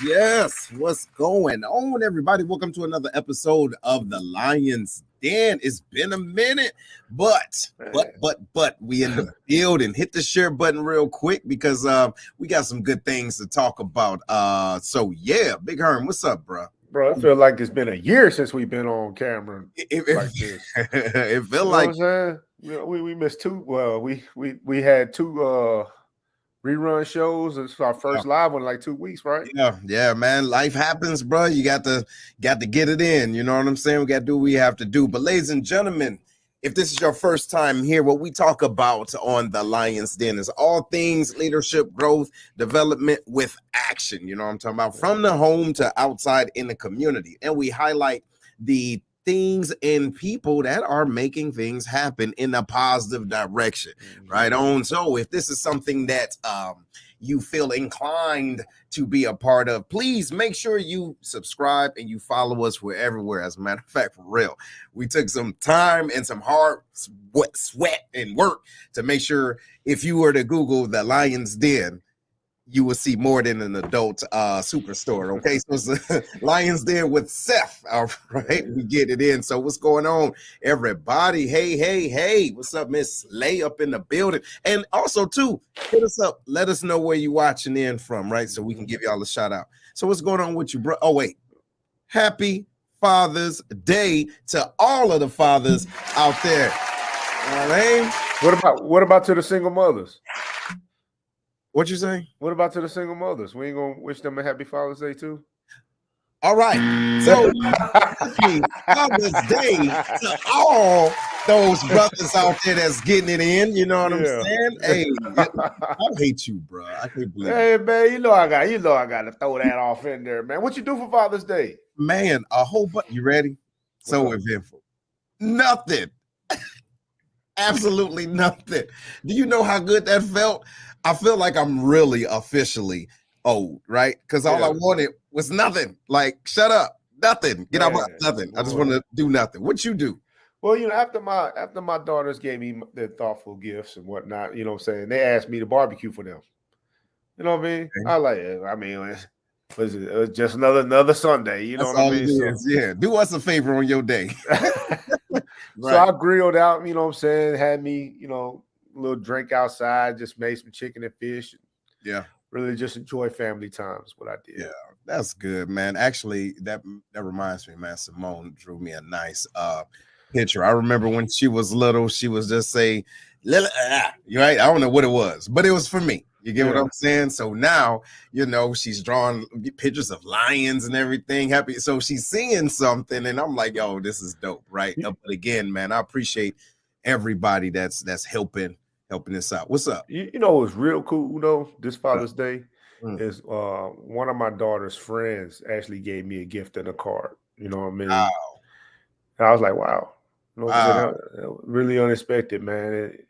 Yes. What's going on, everybody? Welcome to another episode of the Lions Den. It's been a minute, but we in the field and hit the share button real quick because we got some good things to talk about. So yeah, Big Herm, what's up, bro? Bro, I feel like it's been a year since we've been on camera like this. It feel like we missed two. Well, we had two rerun shows. It's our first live one in like 2 weeks, right? Yeah, man. Life happens, bro. You got to get it in. You know what I'm saying? We got to do what we have to do. But ladies and gentlemen, if this is your first time here, what we talk about on the Lions Den is all things leadership, growth, development with action. You know what I'm talking about? From the home to outside in the community. And we highlight the things and people that are making things happen in a positive direction. Right on. So if this is something that you feel inclined to be a part of, please make sure you subscribe and you follow us everywhere. As a matter of fact, for real, we took some time and some hard sweat and work to make sure if you were to Google the Lions Den, you will see more than an adult superstore. Okay, so it's Lions Den with Seth. All right, we get it in. So what's going on, everybody? Hey, what's up, Miss Slay up in the building? And also too, hit us up. Let us know where you watching in from, right? So we can give y'all a shout out. So what's going on with you, bro? Oh wait, happy Father's Day to all of the fathers out there. All right. What about to the single mothers? What you say? What about to the single mothers? We ain't gonna wish them a happy Father's Day too? All right. So happy Father's Day to all those brothers out there that's getting it in. You know what I'm Yeah. saying? Hey, I hate you, bro. I can't believe it. Hey man, you know I got to throw that off in there, man. What you do for Father's Day? Man, a whole bunch. You ready? So What's up? eventful. Nothing. Absolutely nothing. Do you know how good that felt? I feel like I'm really officially old, right? Because all I Yeah. wanted was nothing. Like, shut up. Nothing. Get out my Man, nothing. I just boy. want to do nothing. What you do? Well, you know, after my daughters gave me their thoughtful gifts and whatnot, you know what I'm saying, they asked me to barbecue for them. You know what I mean? Okay. I like it. I mean, it's just another Sunday. You know That's what I all mean? it is. Yeah. Do us a favor on your day. So I grilled out, you know what I'm saying, had me, you know, a little drink outside, just made some chicken and fish. Yeah. Really just enjoy family time is what I did. Yeah, that's good, man. Actually, that reminds me, man. Simone drew me a nice picture. I remember when she was little, she was just say, right? I don't know what it was, but it was for me. You get what Yeah. I'm saying? So now, you know, she's drawing pictures of lions and everything. Happy. So she's seeing something, and I'm like, yo, this is dope, right? But again, man, I appreciate everybody that's helping this out. What's up? You know what's real cool though, this Father's Day Mm. is one of my daughter's friends actually gave me a gift and a card. You know what I mean? Wow. And I was like, wow. You know what I'm Wow. saying? Really unexpected, man. It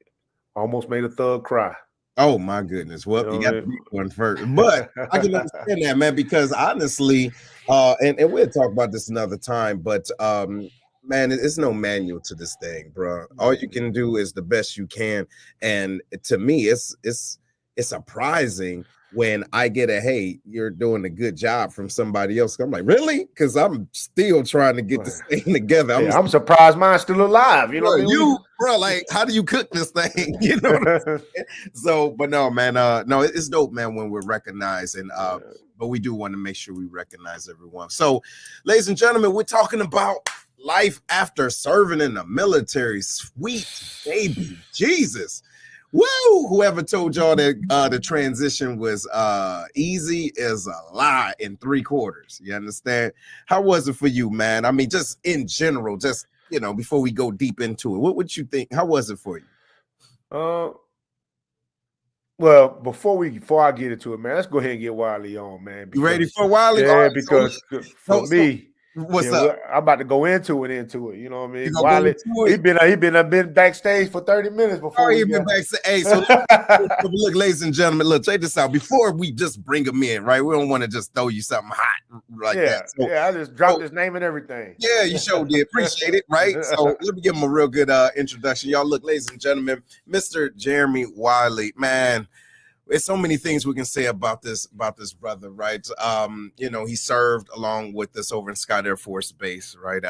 almost made a thug cry. Oh my goodness. Well, You you know got what I to mean? be one first. But I can understand that, man, because honestly, and we'll talk about this another time, but man, it's no manual to this thing, bro. All you can do is the best you can. And to me, it's surprising when I get a hey, you're doing a good job from somebody else. I'm like, really? Because I'm still trying to get this thing together. I'm surprised mine's still alive. You know what I mean? Bro, like, how do you cook this thing? You know what I'm saying? So, but no, man, no, it's dope, man, when we're recognized, and but we do want to make sure we recognize everyone. So, ladies and gentlemen, we're talking about life after serving in the military. Sweet baby Jesus. Woo! Whoever told y'all that the transition was easy is a lie in 3/4. You understand? How was it for you, man? I mean, just in general, just you know, before we go deep into it, what would you think? How was it for you? Well, before I get into it, man, let's go ahead and get Wiley on, man. You ready for Wiley? Yeah, right, because for me, what's up? I'm about to go into it. You know what I mean? Wiley, he been backstage for 30 minutes before. He been backstage. Hey, so look, ladies and gentlemen, look, check this out. Before we just bring him in, right? We don't want to just throw you something hot like that. So, I just dropped his name and everything. Yeah, you sure did. Appreciate it, right? So let me give him a real good introduction. Y'all, look, ladies and gentlemen, Mr. Jeremy Wiley, man. There's so many things we can say about this brother, right? You know, he served along with us over in Scott Air Force Base, right?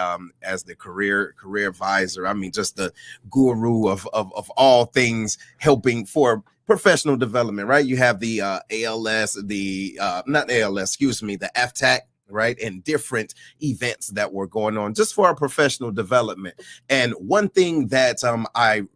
As the career advisor. I mean, just the guru of all things helping for professional development, right? You have the ALS, not ALS, excuse me, the FTAC, right? And different events that were going on just for our professional development. And one thing that I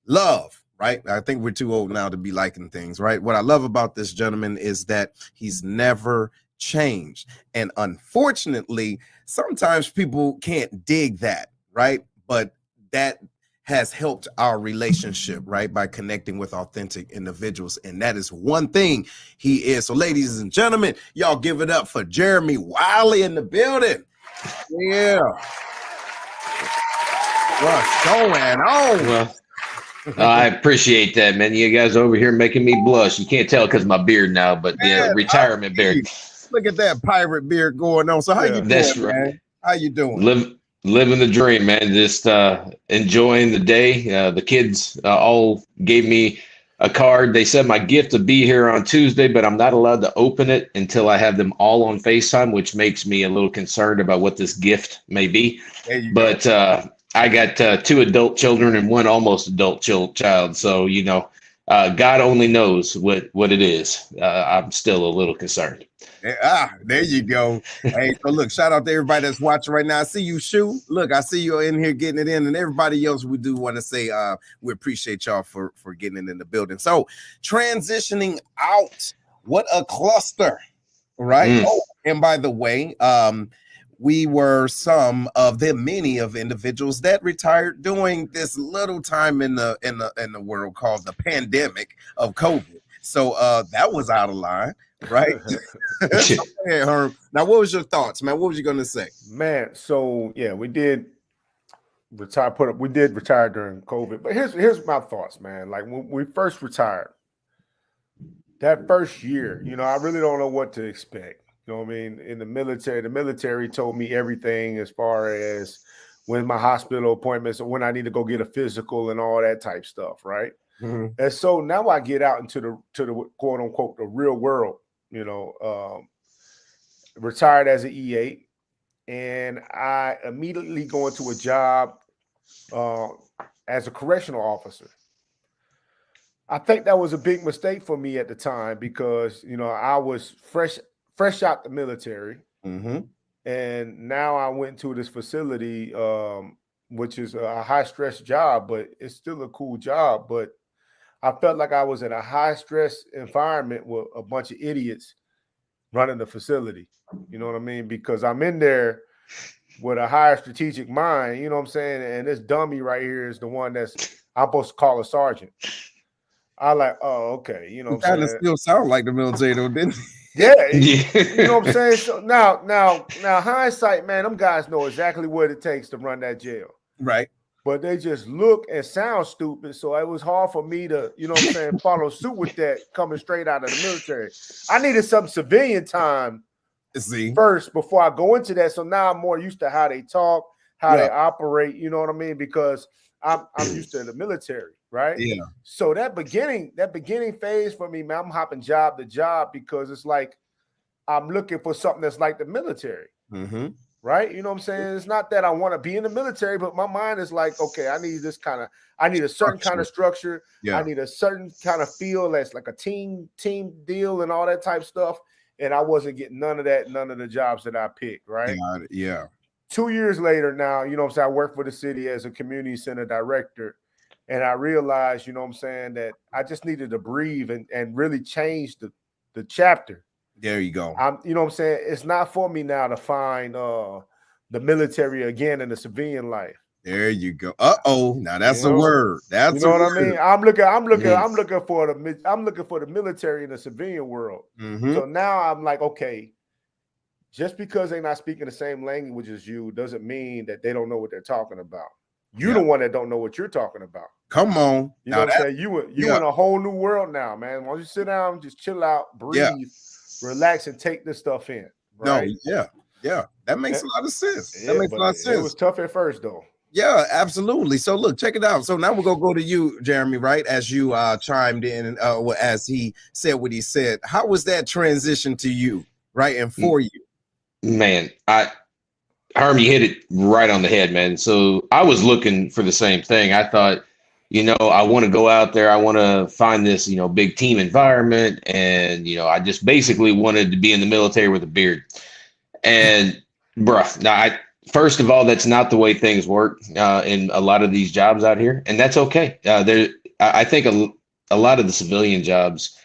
love, right? I think we're too old now to be liking things, right? What I love about this gentleman is that he's never changed. And unfortunately, sometimes people can't dig that, right? But that has helped our relationship, right? By connecting with authentic individuals. And that is one thing he is. So ladies and gentlemen, y'all give it up for Jeremy Wiley in the building. Yeah. What's going on? Well, I appreciate that, man. You guys over here making me blush. You can't tell because of my beard now, but yeah, retirement beard. Look at that pirate beard going on. So how you doing, right, man? How you doing? Living the dream, man. Just enjoying the day. The kids all gave me a card. They said my gift would be here on Tuesday, but I'm not allowed to open it until I have them all on FaceTime, which makes me a little concerned about what this gift may be. But I got 2 adult children and 1 almost adult child. So, you know, God only knows what it is. I'm still a little concerned. There you go. Hey, so look, shout out to everybody that's watching right now. I see you, Shu. Look, I see you in here getting it in, and everybody else. We do want to say we appreciate y'all for getting it in the building. So transitioning out, what a cluster, right? Oh, and by the way, we were some of the many of individuals that retired during this little time in the world called the pandemic of COVID. So that was out of line, right? Hey, Herb. Now, what was your thoughts, man? What was you gonna say? Man, so yeah, we did retire. We did retire during COVID, but here's my thoughts, man. Like when we first retired, that first year, I really don't know what to expect. You know what I mean? In the military told me everything as far as when my hospital appointments or when I need to go get a physical and all that type stuff, right? Mm-hmm. And so now I get out into the quote unquote the real world, retired as an E8, and I immediately go into a job as a correctional officer. I think that was a big mistake for me at the time because I was fresh out the military, Mm-hmm. and now I went to this facility, which is a high stress job, but it's still a cool job. But I felt like I was in a high stress environment with a bunch of idiots running the facility. You know what I mean? Because I'm in there with a higher strategic mind, you know what I'm saying? And this dummy right here is the one I'm supposed to call a sergeant. I like, oh, okay. You know what I'm Kind of saying? still sound like the military, though, didn't it? Yeah. You know what I'm saying? So now hindsight, man, them guys know exactly what it takes to run that jail. Right. But they just look and sound stupid. So it was hard for me to, follow suit with that coming straight out of the military. I needed some civilian time first before I go into that. So now I'm more used to how they talk, how they operate, you know what I mean? Because I'm used to the military, right? Yeah. So that beginning phase for me, man, I'm hopping job to job because it's like I'm looking for something that's like the military. Mm-hmm. Right? You know what I'm saying? It's not that I want to be in the military, but my mind is like, okay, I need a certain kind of structure. Yeah. I need a certain kind of feel that's like a team deal and all that type of stuff. And I wasn't getting none of that, none of the jobs that I picked, right? Yeah. 2 years later now, you know what I'm saying, I work for the city as a community center director. And I realized, you know what I'm saying, that I just needed to breathe and really change the chapter. There you go. You know what I'm saying? It's not for me now to find the military again in the civilian life. There you go. Now that's a word. That's what word. I mean. I'm looking for the military in the civilian world. Mm-hmm. So now I'm like, okay, just because they're not speaking the same language as you doesn't mean that they don't know what they're talking about. You're the one that don't know what you're talking about. Come on. You know what I'm saying? You in a whole new world now, man. Why don't you sit down, just chill out, breathe, relax, and take this stuff in. Right? No, yeah. That makes a lot of sense. That makes a lot of sense. It was tough at first, though. Yeah, absolutely. So look, check it out. So now we're gonna go to you, Jeremy, right? As you chimed in, as he said what he said. How was that transition to you, right? And for you? Man, Herm, you hit it right on the head, man. So I was looking for the same thing. I thought, I want to go out there. I want to find this, big team environment. And, I just basically wanted to be in the military with a beard. And, first of all, that's not the way things work in a lot of these jobs out here. And that's okay. I think a lot of the civilian jobs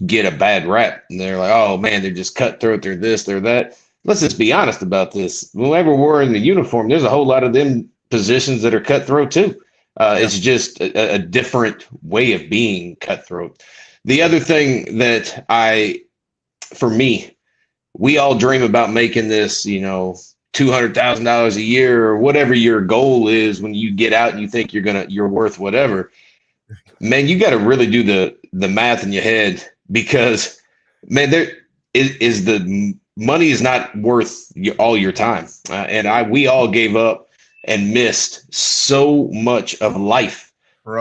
get a bad rap. And they're like, oh, man, they're just cutthroat. They're this, they're that. Let's just be honest about this. Whenever we're in the uniform, there's a whole lot of them positions that are cutthroat too. It's just a different way of being cutthroat. The other thing that for me, we all dream about making this, $200,000 a year or whatever your goal is when you get out and you think you're worth whatever. Man, you got to really do the math in your head because, man, money is not worth all your time. We all gave up and missed so much of life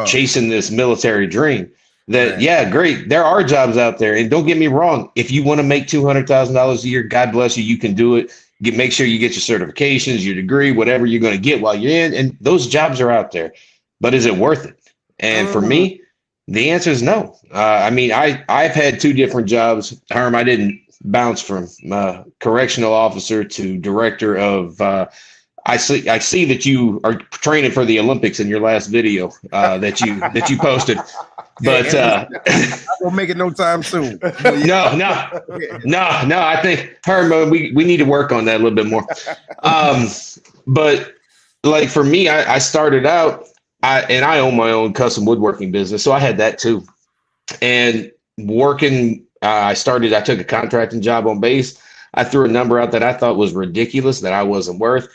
chasing this military dream that, great. There are jobs out there. And don't get me wrong. If you want to make $200,000 a year, God bless you. You can do it. Make sure you get your certifications, your degree, whatever you're going to get while you're in. And those jobs are out there. But is it worth it? And for me, the answer is no. I've had two different jobs. Herm, I didn't bounce from correctional officer to director of I see that you are training for the Olympics in your last video that you posted. But I won't make it no time soon. no. I think Herman, we need to work on that a little bit more. But like for me, I started out, I own my own custom woodworking business, so I had that too. And working, I took a contracting job on base. I threw a number out that I thought was ridiculous, that I wasn't worth.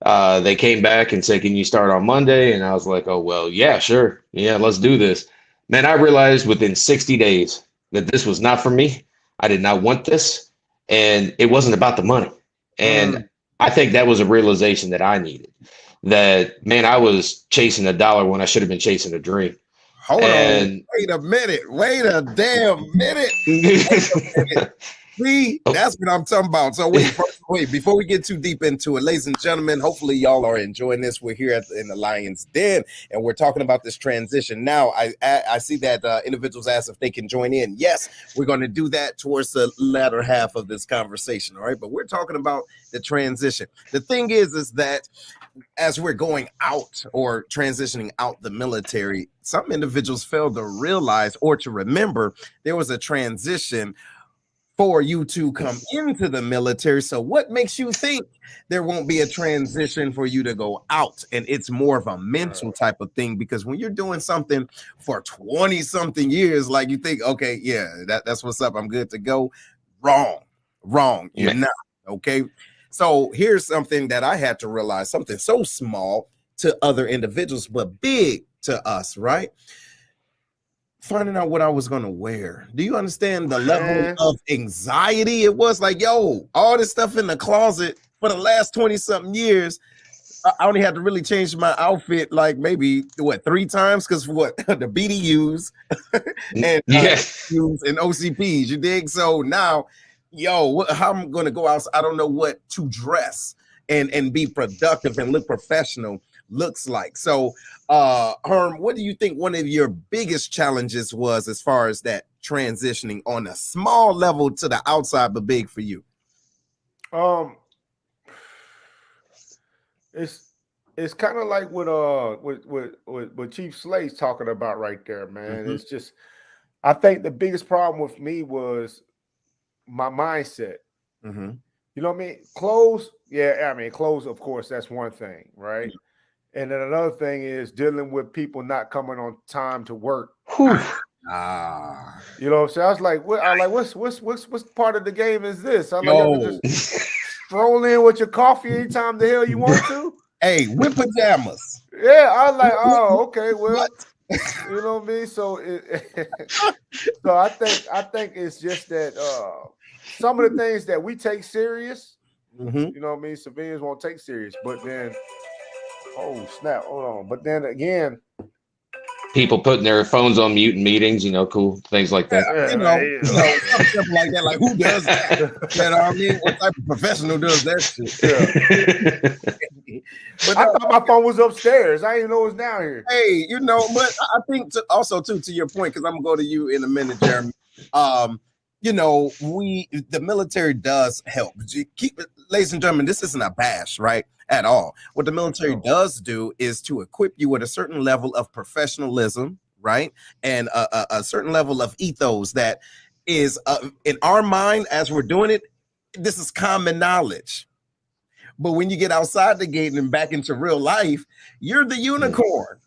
They came back and said, "Can you start on Monday?" And I was like, "Oh, well, yeah, sure. Yeah, let's do this." Man, I realized within 60 days that this was not for me. I did not want this. And it wasn't about the money. And I think that was a realization that I needed. That, man, I was chasing a dollar when I should have been chasing a dream. Hold on. Wait a minute. Wait a damn minute. See, that's what I'm talking about. So wait, before we get too deep into it, ladies and gentlemen, hopefully y'all are enjoying this. We're here in the Lion's Den, and we're talking about this transition. Now, I see that individuals ask if they can join in. Yes, we're going to do that towards the latter half of this conversation, all right? But we're talking about the transition. The thing is that as we're going out or transitioning out the military, some individuals fail to realize or to remember there was a transition for you to come into the military. So what makes you think there won't be a transition for you to go out? And it's more of a mental type of thing, because when you're doing something for 20 something years, like you think, okay, yeah, that's what's up, I'm good to go. Wrong. You're not. Okay. So here's something that I had to realize, something so small to other individuals, but big to us, right? Finding out what I was going to wear. Do you understand the level of anxiety it was? Like, yo, all this stuff in the closet for the last 20 something years, I only had to really change my outfit like maybe 3 times, because what the BDUs and and OCPs, you dig? So now, yo, how I'm going to go out? I don't know what to dress and be productive and look professional looks like. So Herm, what do you think one of your biggest challenges was as far as that transitioning on a small level to the outside but big for you? It's kind of like what Chief Slade's talking about right there, man. It's just, I think the biggest problem with me was my mindset. You know what I mean? Clothes, clothes, of course, that's one thing, right? And then another thing is dealing with people not coming on time to work. You know what I'm saying? I was like, what's part of the game is this? I'm like, you have to just stroll in with your coffee anytime the hell you want to. Hey, with pajamas. Yeah, I was like, oh, okay, well, you know what I mean? So so I think it's just that some of the things that we take serious, you know what I mean, civilians won't take serious, but then oh snap! Hold on. But then again, people putting their phones on mute in meetings, cool things like that. Something like that. Like, who does that? You know what I mean? What type of professional does that shit? But I thought my phone was upstairs. I didn't know it was down here. Hey, but I think also to your point, because I'm gonna go to you in a minute, Jeremy. The military does help. Ladies and gentlemen, this isn't a bash, right? At all. What the military does do is to equip you with a certain level of professionalism, right? And a certain level of ethos that is in our mind as we're doing it, this is common knowledge. But when you get outside the gate and back into real life, you're the unicorn.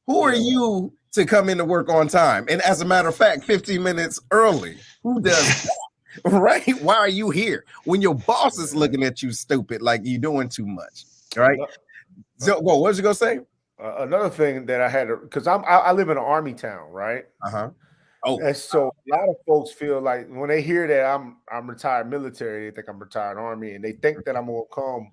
Who are you to come into work on time? And as a matter of fact, 15 minutes early. Who does that? Right? Why are you here when your boss is looking at you stupid, like you're doing too much? Right? So, what was you gonna say? Another thing that I had to, because I live in an army town, right? And so a lot of folks feel like when they hear that I'm retired military, they think I'm retired army, and they think that I'm gonna come,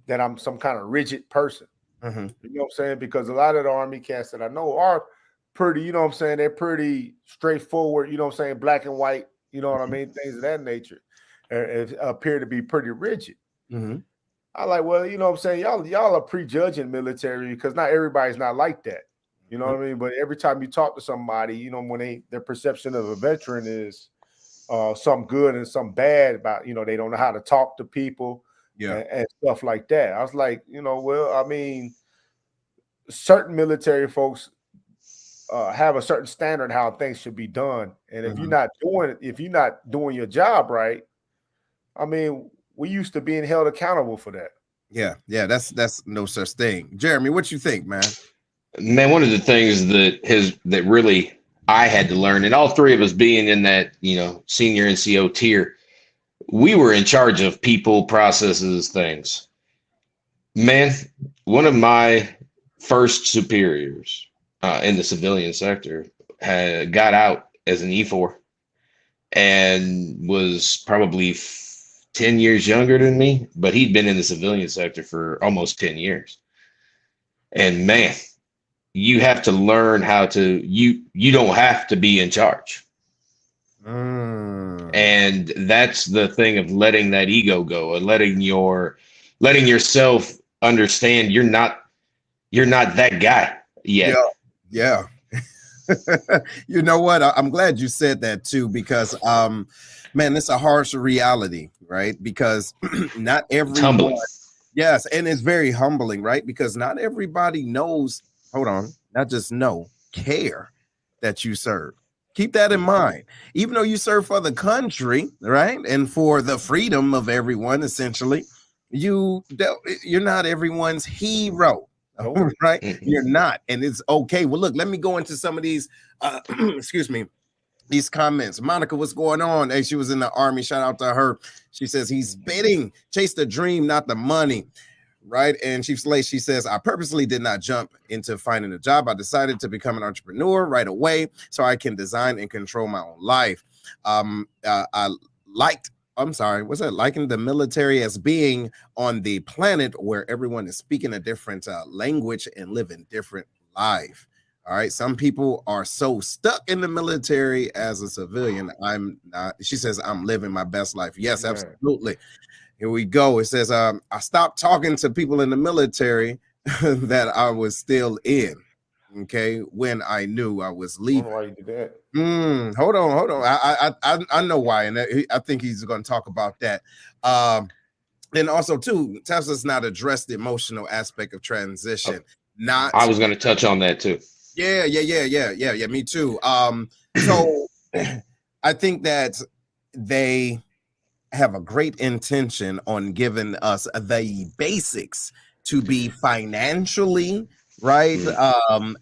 that I'm some kind of rigid person. You know what I'm saying? Because a lot of the army cats that I know are pretty, you know what I'm saying? They're pretty straightforward, you know what I'm saying? Black and white, you know what I mean? Things of that nature. It appear to be pretty rigid. I like, well, you know what I'm saying? Y'all are prejudging military because not everybody's not like that. You know what I mean? But every time you talk to somebody, when their perception of a veteran is some good and some bad about, they don't know how to talk to people and stuff like that. I was like, well, I mean, certain military folks have a certain standard how things should be done. And if Mhm. you're not doing your job right, I mean, we used to being held accountable for that. Yeah, that's no such thing. Jeremy, what you think, man? Man, one of the things that really I had to learn, and all three of us being in that, senior NCO tier, we were in charge of people, processes, things. Man, one of my first superiors in the civilian sector got out as an E4 and was probably 10 years younger than me, but he'd been in the civilian sector for almost 10 years. And man, you have to learn how to, you don't have to be in charge. And that's the thing of letting that ego go and letting yourself understand you're not that guy yet. Yeah. You know what? I'm glad you said that too, because man, it's a harsh reality, right? Because not It's humbling. yes, and it's very humbling, right? Because not everybody knows, not just care that you serve. Keep that in mind. Even though you serve for the country, right? And for the freedom of everyone, essentially, you're not everyone's hero. Nope. Right? Mm-hmm. You're not, and it's okay. Well, look, let me go into some of these excuse me, these comments. Monica, what's going on? Hey, she was in the Army. Shout out to her. She says he's spitting, chase the dream, not the money. Right. And Chief Slay, she says, I purposely did not jump into finding a job. I decided to become an entrepreneur right away so I can design and control my own life. I liking the military as being on the planet where everyone is speaking a different language and living different life. All right. Some people are so stuck in the military as a civilian. I'm not. She says, I'm living my best life. Yes, Right. absolutely. Here we go. It says, I stopped talking to people in the military that I was still in. Okay. When I knew I was I don't leaving. know why you did that. Hold on. I know why, and I think he's going to talk about that. And also, too, Tesla's not addressed the emotional aspect of transition. I was going to touch on that too. Yeah. Me too. So I think that they have a great intention on giving us the basics to be financially right.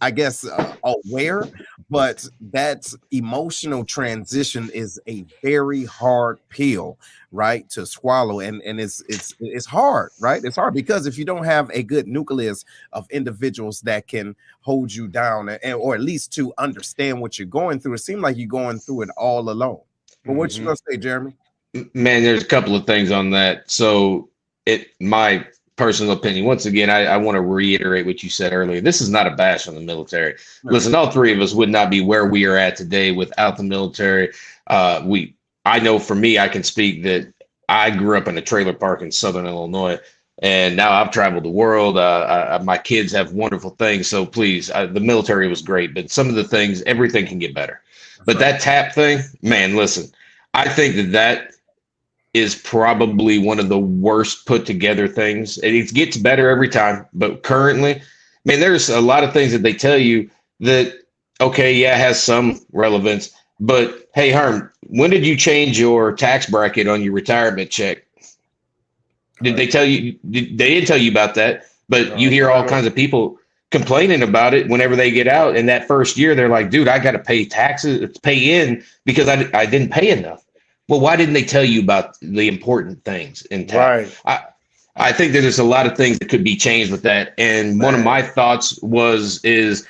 I guess aware, but that emotional transition is a very hard pill, right, to swallow, and it's hard, right? It's hard because if you don't have a good nucleus of individuals that can hold you down, or at least to understand what you're going through, it seems like you're going through it all alone. But what you gonna say, Jeremy? Man, there's a couple of things on that. So my personal opinion, once again, I want to reiterate what you said earlier. This is not a bash on the military. No. Listen, all three of us would not be where we are at today without the military. I know for me, I can speak that I grew up in a trailer park in Southern Illinois, and now I've traveled the world. My kids have wonderful things. So please, the military was great, but some of the things, everything can get better. But that TAP thing, man, listen, I think that is probably one of the worst put together things. It gets better every time, but currently, man, there's a lot of things that they tell you that, okay, yeah, has some relevance, but hey, Herm, when did you change your tax bracket on your retirement check? Did they tell you? They didn't tell you about that, but No, you hear all no. kinds of people complaining about it whenever they get out. And that first year, they're like, dude, I got to pay taxes, pay in because I didn't pay enough. Well, why didn't they tell you about the important things in tax? Right. I think that there's a lot of things that could be changed with that. And one of my thoughts is,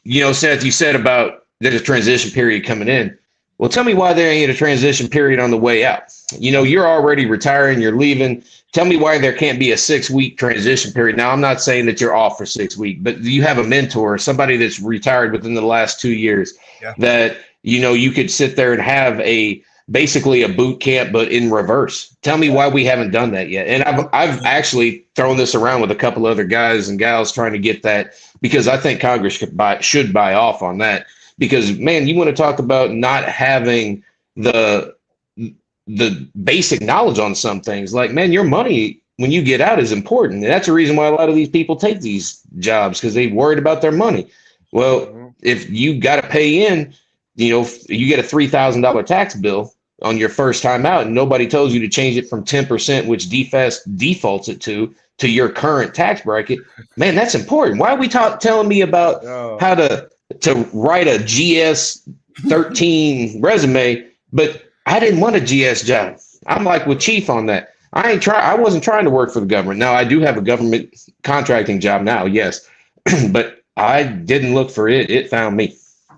Seth, you said about there's a transition period coming in. Well, tell me why there ain't a transition period on the way out. You're already retiring, you're leaving. Tell me why there can't be a 6-week transition period. Now, I'm not saying that you're off for 6 weeks, but you have a mentor, somebody that's retired within the last 2 years that, you could sit there and have basically a boot camp, but in reverse. Tell me why we haven't done that yet. And I've actually thrown this around with a couple other guys and gals trying to get that, because I think Congress should buy off on that. Because, man, you want to talk about not having the basic knowledge on some things. Like, man, your money when you get out is important. And that's the reason why a lot of these people take these jobs, because they're worried about their money. Well, if you got to pay in, you get a $3,000 tax bill on your first time out, and nobody tells you to change it from 10%, which DFAST defaults it to your current tax bracket. Man, that's important. Why are we telling me about how to write a GS 13 resume, but I didn't want a GS job? I'm like with Chief on that. I wasn't trying to work for the government. Now I do have a government contracting job now, yes, but I didn't look for it. It found me.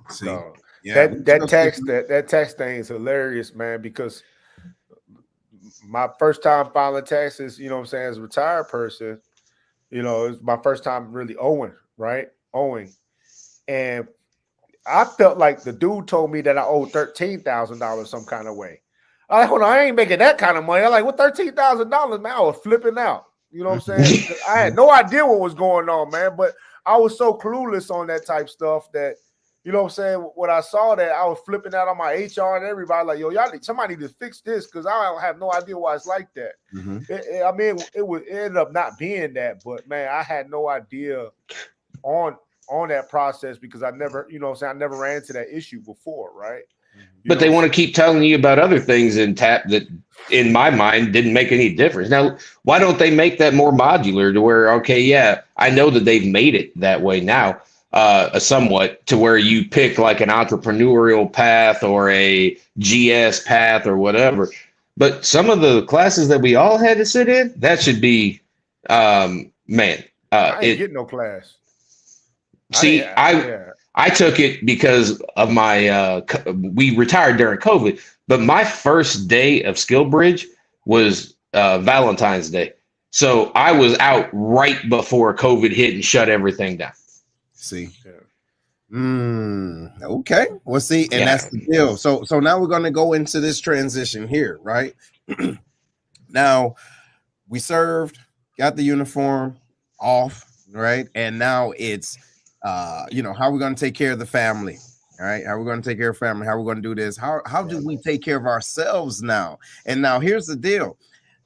See, No. yeah, That tax thing is hilarious, man, because my first time filing taxes, you know what I'm saying, as a retired person, it was my first time really owing. And I felt like the dude told me that I owed $13,000 some kind of way. Hold on, I ain't making that kind of money. I'm like, what, $13,000, man? I was flipping out. You know what I'm saying? I had no idea what was going on, man. But I was so clueless on that type stuff that, you know what I'm saying, when I saw that, I was flipping out on my HR and everybody, like, yo, somebody need to fix this because I have no idea why it's like that. It ended up not being that, but, man, I had no idea on that process because I never, I never ran into that issue before, right? But they want to keep telling you about other things in TAP that, in my mind, didn't make any difference. Now, why don't they make that more modular to where, okay, yeah, I know that they've made it that way now, somewhat, to where you pick like an entrepreneurial path or a GS path or whatever. But some of the classes that we all had to sit in, that should be, I ain't getting no class. See, I took it because of my we retired during COVID, but my first day of SkillBridge was Valentine's Day. So I was out right before COVID hit and shut everything down. See. Okay. Well, see, and that's the deal. So now we're going to go into this transition here, right? Now we served, got the uniform off, right? And now it's how are we going to take care of the family? All right, how are we going to take care of family? How are we going to do this? How do we take care of ourselves now? And now here's the deal: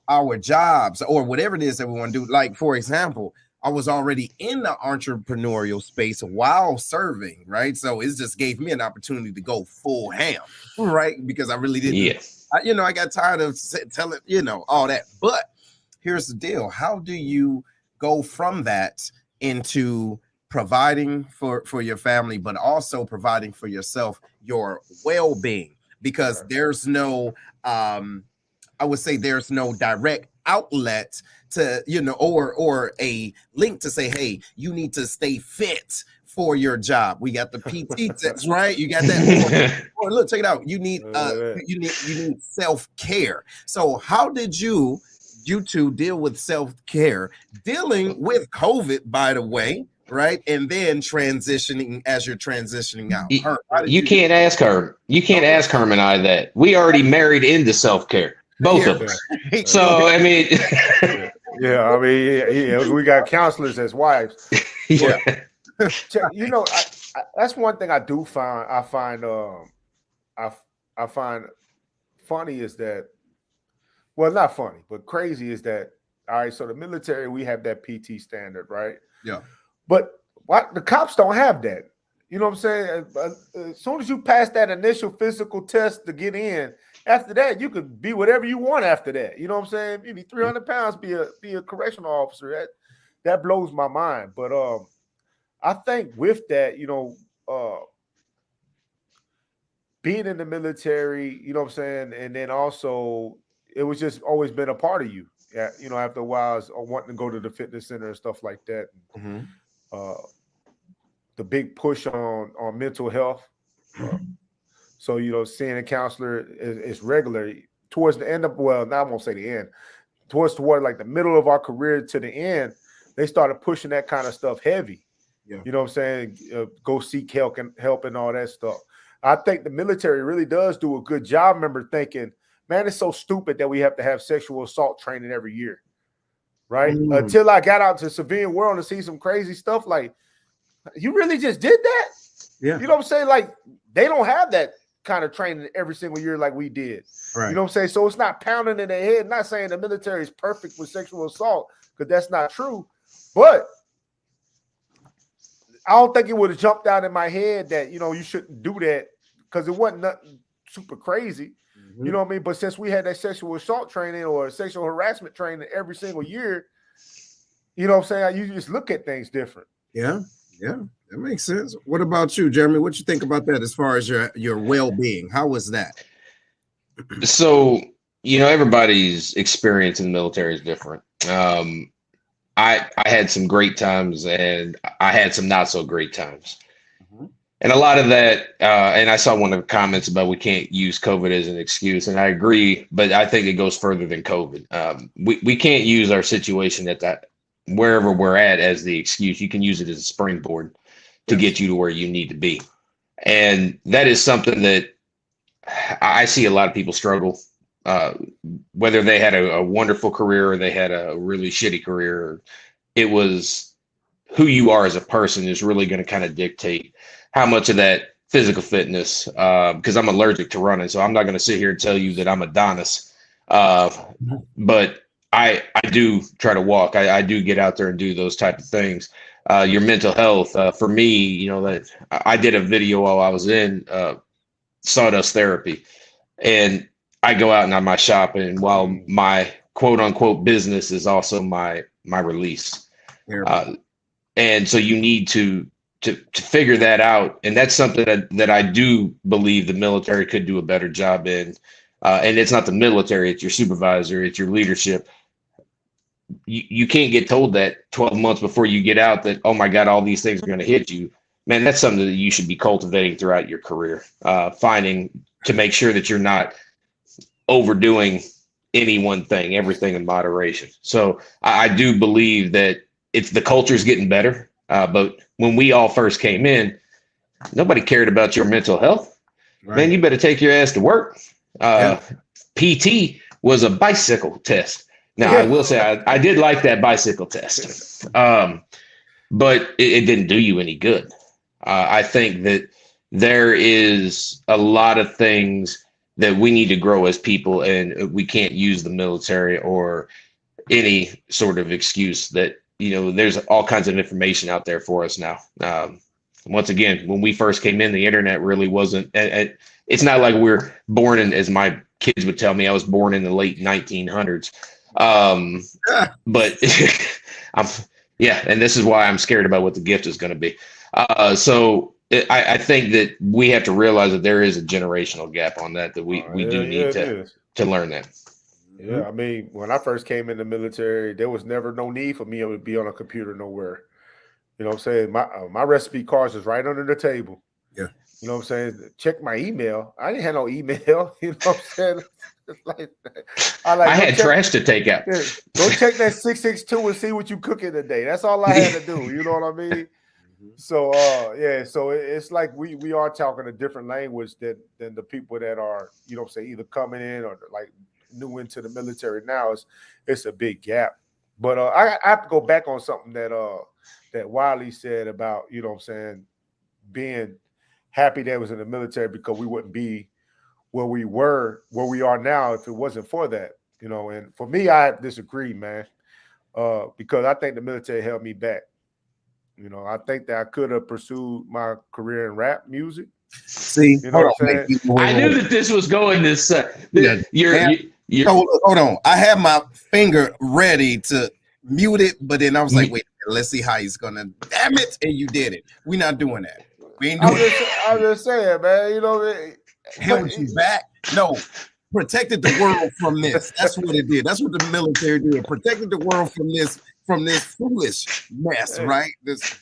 our jobs or whatever it is that we want to do. Like, for example, I was already in the entrepreneurial space while serving, right? So it just gave me an opportunity to go full ham, right? Because I really didn't. Yes. I got tired of telling all that. But here's the deal: how do you go from that into providing for your family, but also providing for yourself, your well-being? Because there's no I would say there's no direct outlet to or a link to say, hey, you need to stay fit for your job. We got the PT tips, right? You got that. Or look, check it out. You need you need self-care. So how did you two deal with self-care, dealing with COVID, by the way, right? And then transitioning as you're transitioning out. You can't ask her. You can't ask Herm and I that. We already married into self-care, both of us. So I mean, we got counselors as wives. Yeah. That's one thing I do find. I find funny is that, well, not funny, but crazy is that. All right, so the military, we have that PT standard, right? Yeah. But the cops don't have that. You know what I'm saying? As soon as you pass that initial physical test to get in, after that, you could be whatever you want after that. You know what I'm saying? Maybe 300 pounds, be a correctional officer. That blows my mind. But I think with that, being in the military, you know what I'm saying? And then also, it was just always been a part of you. Yeah, after a while, I was wanting to go to the fitness center and stuff like that. Mm-hmm. The big push on mental health. So, seeing a counselor is regular. Towards the end of, well, now I won't say the end. Toward like the middle of our career to the end, they started pushing that kind of stuff heavy. Yeah. You know what I'm saying? Go seek help and all that stuff. I think the military really does do a good job. I remember thinking, man, it's so stupid that we have to have sexual assault training every year, right? Until I got out to the civilian world and see some crazy stuff like, you really just did that? Yeah. You know what I'm saying? Like, they don't have that kind of training every single year like we did. Right. You know what I'm saying? So it's not pounding in their head. Not saying the military is perfect with sexual assault, because that's not true. But I don't think it would have jumped out in my head that, you know, you shouldn't do that because it wasn't nothing super crazy. You know what I mean? But since we had that sexual assault training or sexual harassment training every single year, you know what I'm saying? You just look at things different. Yeah, that makes sense. What about you, Jeremy? What you think about that as far as your well-being? How was that? So, you know, everybody's experience in the military is different. I had some great times and I had some not so great times. And a lot of that, and I saw one of the comments about we can't use COVID as an excuse, and I agree, but I think it goes further than COVID. We can't use our situation at that wherever we're at as the excuse. You can use it as a springboard to get you to where you need to be. And that is something that I see a lot of people struggle, whether they had a wonderful career or they had a really shitty career. It was who you are as a person is really going to kind of dictate how much of that physical fitness, because I'm allergic to running, so I'm not going to sit here and tell you that I'm Adonis. But I do try to walk. I do get out there and do those type of things. Your mental health, for me, you know, that I did a video while I was in Sawdust Therapy, and I go out and I'm my shopping while my quote unquote business is also my release. And so you need to figure that out. And that's something that I do believe the military could do a better job in. And it's not the military, it's your supervisor, it's your leadership. You can't get told that 12 months before you get out that, oh my God, all these things are going to hit you. Man, that's something that you should be cultivating throughout your career, finding to make sure that you're not overdoing any one thing, everything in moderation. So I do believe that it's the culture's getting better. But when we all first came in, nobody cared about your mental health. Right. Man, you better take your ass to work. PT was a bicycle test. Now, I will say I did like that bicycle test, but it didn't do you any good. I think that there is a lot of things that we need to grow as people, and we can't use the military or any sort of excuse that, you know, there's all kinds of information out there for us now. Once again, when we first came in, the internet really wasn't, it's not like we're born in, as my kids would tell me, I was born in the late 1900s. But and this is why I'm scared about what the gift is going to be. So I think that we have to realize that there is a generational gap on that we do need to learn that. Yeah, I mean, when I first came in the military, there was never no need for me to be on a computer nowhere. You know what I'm saying? My recipe cards is right under the table. Yeah. You know what I'm saying? Check my email. I didn't have no email. You know what I'm saying? I had trash to take out. Yeah, go check that 662 and see what you cooking today. That's all I had to do. You know what I mean? So so it's like we are talking a different language than the people that are, you know what I'm saying, either coming in or like new into the military now. It's a big gap. But I have to go back on something that Wiley said about, you know what I'm saying, being happy that I was in the military because we wouldn't be where we are now if it wasn't for that, you know. And for me, I disagree, man, because I think the military held me back. You know, I think that I could have pursued my career in rap music. See, you know what I'm saying? I knew that this was going this. Hold on. I had my finger ready to mute it, but then I was like, wait, let's see how he's gonna. Damn it! And you did it. We're not doing that. We ain't doing I was just saying, man. You know, held you back. No, protected the world from this. That's what it did. That's what the military did. Protected the world from this foolish mess, right? This,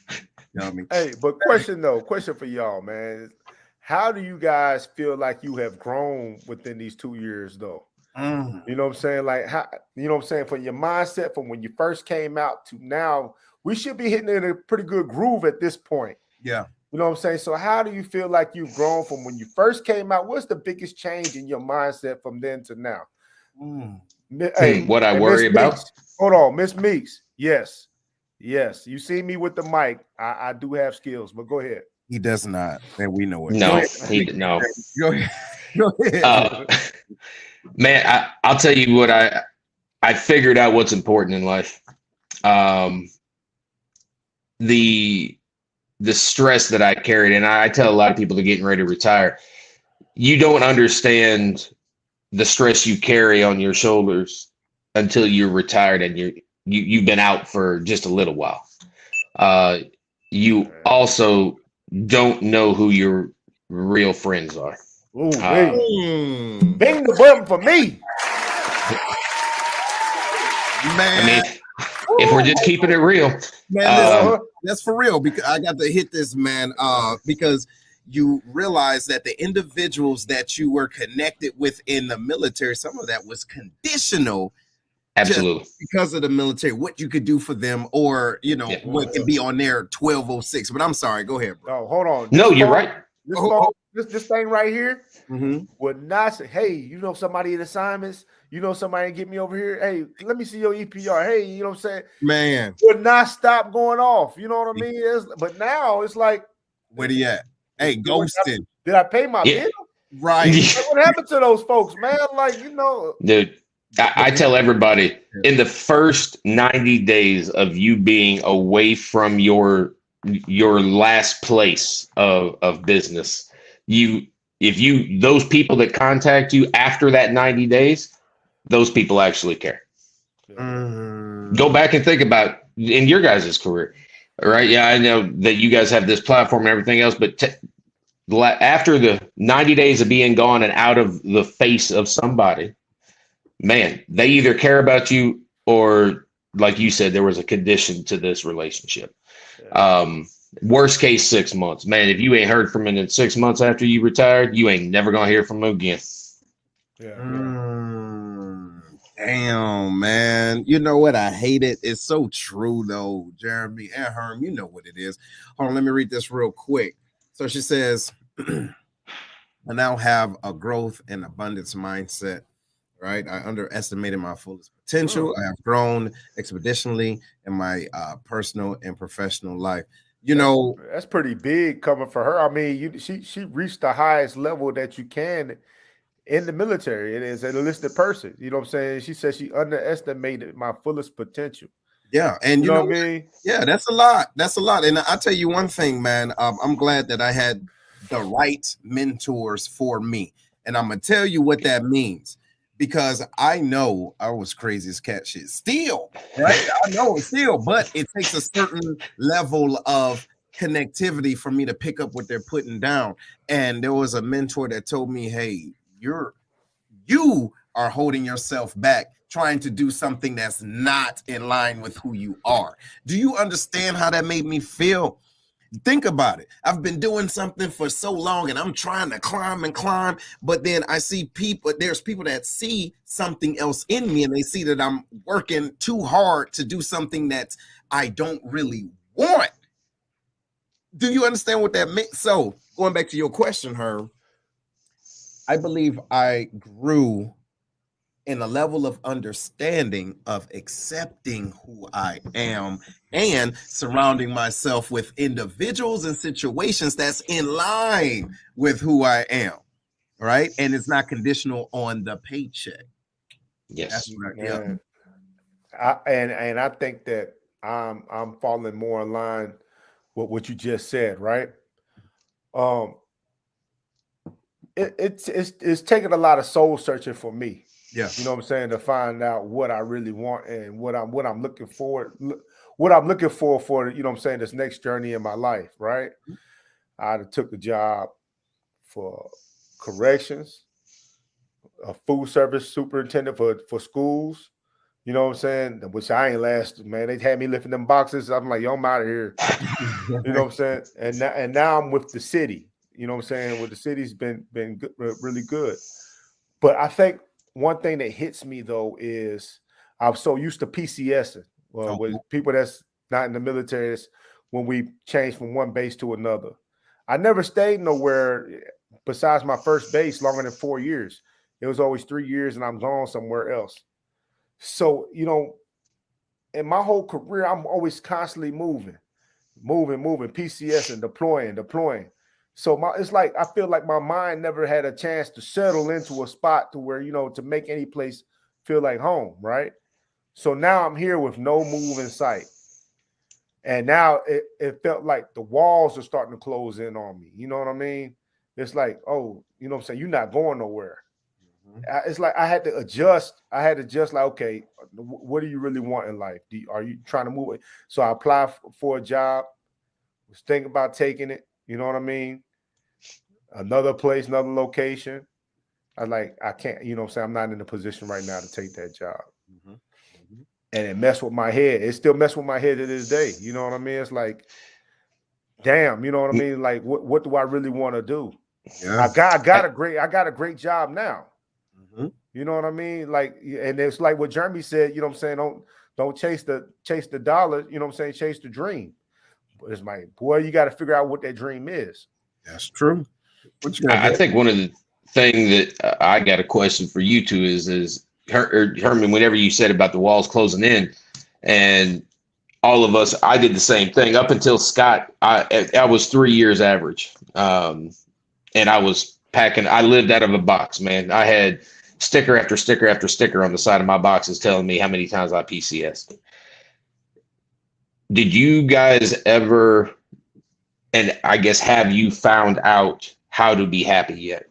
you know what I mean? Hey, but question for y'all, man. How do you guys feel like you have grown within these 2 years, though? You know what I'm saying? Like, how, you know what I'm saying? From your mindset, from when you first came out to now, we should be hitting in a pretty good groove at this point. Yeah. You know what I'm saying? So how do you feel like you've grown from when you first came out? What's the biggest change in your mindset from then to now? Hey, what I worry about? Hold on, Miss Meeks. Yes. You see me with the mic. I do have skills, but go ahead. He does not, and we know it. No. Go ahead. Man, I'll tell you what I figured out what's important in life. The the stress that I carried, and I tell a lot of people that are getting ready to retire, you don't understand the stress you carry on your shoulders until you're retired and you've been out for just a little while. You also don't know who your real friends are. Ooh, bing the button for me, man. I mean, if we're just keeping it real, man, that's for real, because I got to hit this, man, because you realize that the individuals that you were connected with in the military, some of that was conditional. absolutely, Because of the military, what you could do for them, or what can be on there 1206. But I'm sorry, go ahead, bro. No, hold on. No, you're right. This thing right here Mm-hmm. would not say, hey, you know somebody in assignments, somebody get me over here. Hey, let me see your EPR. Hey, you know what I'm saying? Man, would not stop going off. You know what I mean? But now it's like, where he at? Hey, ghosting. Did I pay my bill? Right. Like, what happened to those folks, man? Like, Dude, I tell everybody, in the first 90 days of you being away from your last place of business, those people that contact you after that 90 days, those people actually care. Go back and think about in your guys' career, right? Yeah, I know that you guys have this platform and everything else, but after the 90 days of being gone and out of the face of somebody, man, they either care about you or, like you said, there was a condition to this relationship. Worst case, 6 months. Man, if you ain't heard from him in 6 months after you retired, you ain't never gonna hear from him again. Damn, man. You know what? I hate it. It's so true, though, Jeremy and Herm. You know what it is. Hold on, let me read this real quick. So she says, I now have a growth and abundance mindset, right? I underestimated my fullest potential. I have grown expeditionally in my personal and professional life. That's pretty big coming for her. I mean, she reached the highest level that you can in the military. It is an enlisted person. You know what I'm saying? She said she underestimated my fullest potential. Yeah, and you know what I mean? Yeah, that's a lot. That's a lot. And I'll tell you one thing, man. I'm glad that I had the right mentors for me. And I'm gonna tell you what that means. Because I know I was crazy as cat shit still, right? I know it still, but it takes a certain level of connectivity for me to pick up what they're putting down. And there was a mentor that told me, hey, you are holding yourself back, trying to do something that's not in line with who you are. Do you understand how that made me feel? Think about it. I've been doing something for so long and I'm trying to climb, but then I see there's people that see something else in me and they see that I'm working too hard to do something that I don't really want. Do you understand what that means? So going back to your question, Herb, I believe I grew in a level of understanding of accepting who I am and surrounding myself with individuals and situations that's in line with who I am, right? And it's not conditional on the paycheck. Yes. And I think that I'm falling more in line with what you just said, right? It's taken a lot of soul searching for me. Yeah. You know what I'm saying? To find out what I really want and what I'm looking for, what I'm looking for, you know what I'm saying, this next journey in my life, right? I took the job for corrections, a food service superintendent for schools, you know what I'm saying? Which I ain't lasted, man. They had me lifting them boxes. I'm like, yo, I'm out of here. You know what I'm saying? And now I'm with the city. You know what I'm saying? With the city's been good, really good. But I think one thing that hits me though is I'm so used to PCSing. Well, with people that's not in the military, is when we change from one base to another. I never stayed nowhere besides my first base longer than 4 years. It was always 3 years and I'm gone somewhere else. So, you know, in my whole career, I'm always constantly moving, PCS and deploying. So it's like I feel like my mind never had a chance to settle into a spot to where, you know, to make any place feel like home, right? So now I'm here with no move in sight. And now it felt like the walls are starting to close in on me. You know what I mean? It's like, oh, you know what I'm saying? You're not going nowhere. It's like I had to adjust. I had to just like, okay, what do you really want in life? Are you trying to move it? So I applied for a job, was thinking about taking it. You know what I mean? Another place, another location. I can't, you know what I'm saying? I'm not in a position right now to take that job. And it messed with my head. It still messed with my head to this day. You know what I mean? It's like, damn, you know what I mean? Like, what do I really want to do? Yeah. I got a great job now. You know what I mean? Like, and it's like what Jeremy said, you know what I'm saying? Don't chase the dollar, you know what I'm saying? Chase the dream. But it's like, boy, you got to figure out what that dream is. That's true. What you got? I think one of the thing that I got a question for you two is Herman, whenever you said about the walls closing in, and all of us, I did the same thing up until Scott. I was 3 years average, and I was packing. I lived out of a box, man. I had sticker after sticker after sticker on the side of my boxes telling me how many times I PCS. Did you guys ever, and I guess have you found out how to be happy yet?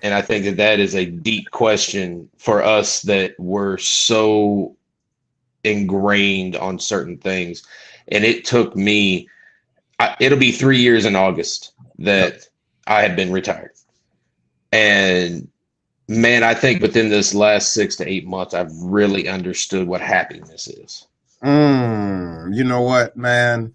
And I think that is a deep question for us that we're so ingrained on certain things. And it took me, it'll be 3 years in August that I have been retired. And man, I think within this last 6 to 8 months, I've really understood what happiness is. You know what, man?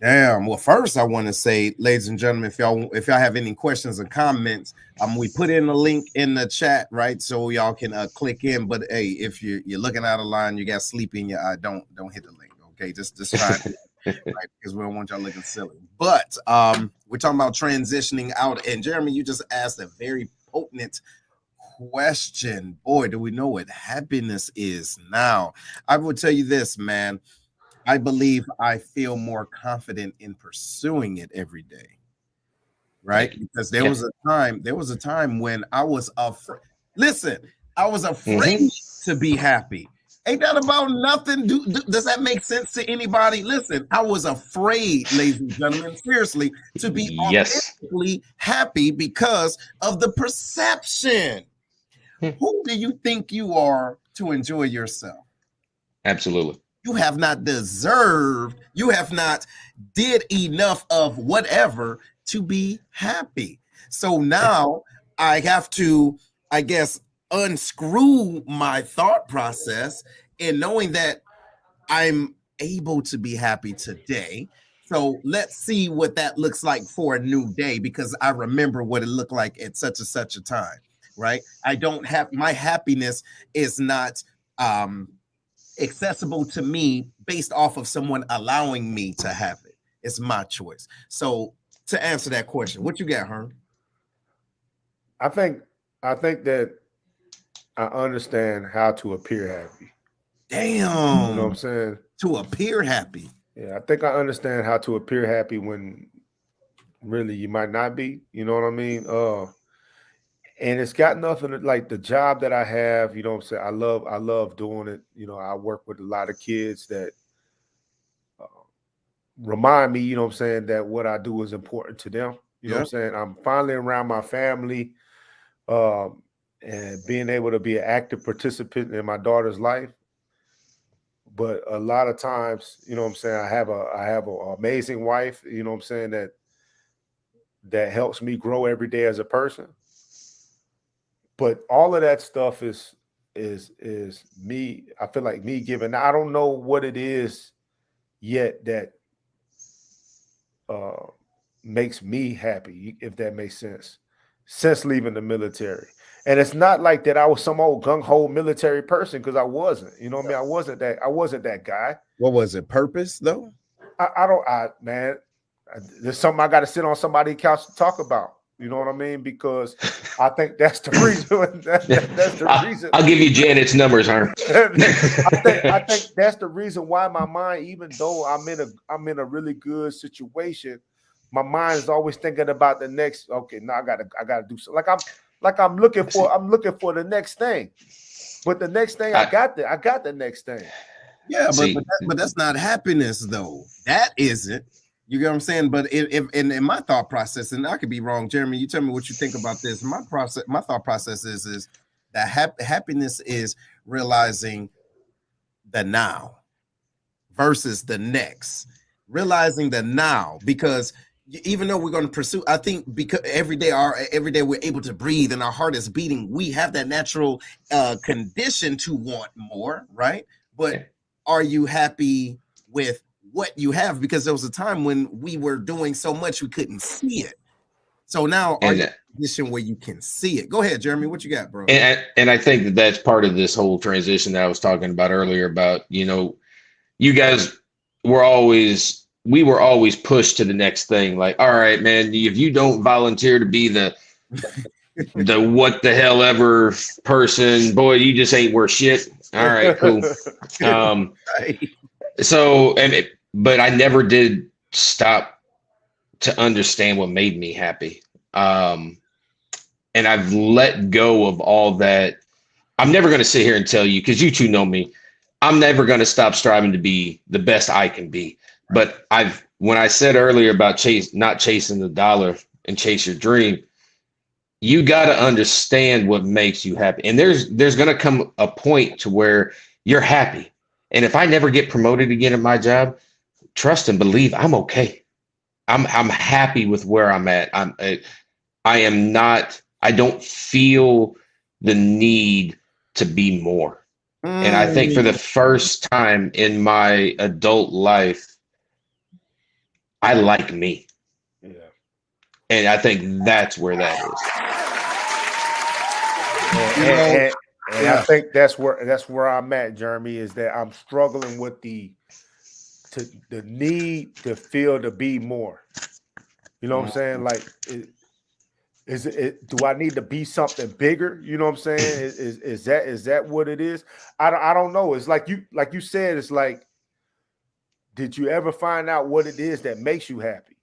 Damn. Well, first I want to say, ladies and gentlemen, if y'all have any questions or comments, we put in a link in the chat, right? So y'all can click in. But hey, if you're looking out of line, you got sleep in your eye, don't hit the link. Okay, just try it, right? Because we don't want y'all looking silly. But we're talking about transitioning out, and Jeremy, you just asked a very potent question. Boy, do we know what happiness is now. I will tell you this, man. I believe I feel more confident in pursuing it every day, right? Because there was a time when I was afraid. Listen, I was afraid to be happy. Ain't that about nothing? Does that make sense to anybody? Listen, I was afraid, ladies and gentlemen, seriously, to be authentically happy because of the perception. Who do you think you are to enjoy yourself? Absolutely. You have not deserved, you have not did enough of whatever to be happy. So now I have to, I guess, unscrew my thought process in knowing that I'm able to be happy today. So let's see what that looks like for a new day, because I remember what it looked like at such and such a time, right? I don't have, my happiness is not accessible to me based off of someone allowing me to have it. It's my choice. So to answer that question, what you got, Herm? I think that I understand how to appear happy. Damn. You know what I'm saying? To appear happy. Yeah, I think I understand how to appear happy when really you might not be. You know what I mean? And it's got nothing to, like the job that I have, you know what I'm saying? I love doing it. You know, I work with a lot of kids that remind me, you know what I'm saying, that what I do is important to them. You know what I'm saying? I'm finally around my family and being able to be an active participant in my daughter's life. But a lot of times, you know what I'm saying, I have an amazing wife, you know what I'm saying, that helps me grow every day as a person. But all of that stuff is me. I feel like me giving. I don't know what it is yet that makes me happy, if that makes sense, since leaving the military. And it's not like that I was some old gung-ho military person, because I wasn't. You know what I mean? I wasn't that guy. What was it? Purpose, though? Man, there's something I got to sit on somebody's couch to talk about. You know what I mean? Because I think that's the reason. That's the reason. I'll give you Janet's numbers, Herm. I think that's the reason why my mind, even though I'm in a really good situation, my mind is always thinking about the next. Okay, now I gotta do something. I'm looking for the next thing. But the next thing I got the next thing. Yeah, See, but that's not happiness though. That isn't. You get what I'm saying? But if in my thought process, and I could be wrong, Jeremy, you tell me what you think about this. My thought process is that happiness is realizing the now versus the next. Realizing the now, because even though we're going to pursue, I think because every day we're able to breathe and our heart is beating, we have that natural condition to want more, right? But are you happy with what you have? Because there was a time when we were doing so much we couldn't see it. So now are you in a position where you can see it? Go ahead, Jeremy. What you got, bro? and I think that that's part of this whole transition that I was talking about earlier about, you guys we were always pushed to the next thing. Like, all right, man, if you don't volunteer to be the what the hell ever person, boy, you just ain't worth shit. All right, cool. So, but I never did stop to understand what made me happy. And I've let go of all that. I'm never going to sit here and tell you, because you two know me, I'm never going to stop striving to be the best I can be. But when I said earlier about not chasing the dollar and chase your dream, you got to understand what makes you happy. And there's going to come a point to where you're happy. And if I never get promoted again at my job, trust and believe I'm okay. I'm happy with where I'm at. I don't feel the need to be more. And I think for the first time in my adult life, I like me. Yeah. And I think that's where that is. And I think that's where I'm at, Jeremy, is that I'm struggling with the need to feel to be more. You know what I'm saying? Like, do I need to be something bigger? You know what I'm saying? Is that what it is? I don't know. It's like you said, it's like, did you ever find out what it is that makes you happy?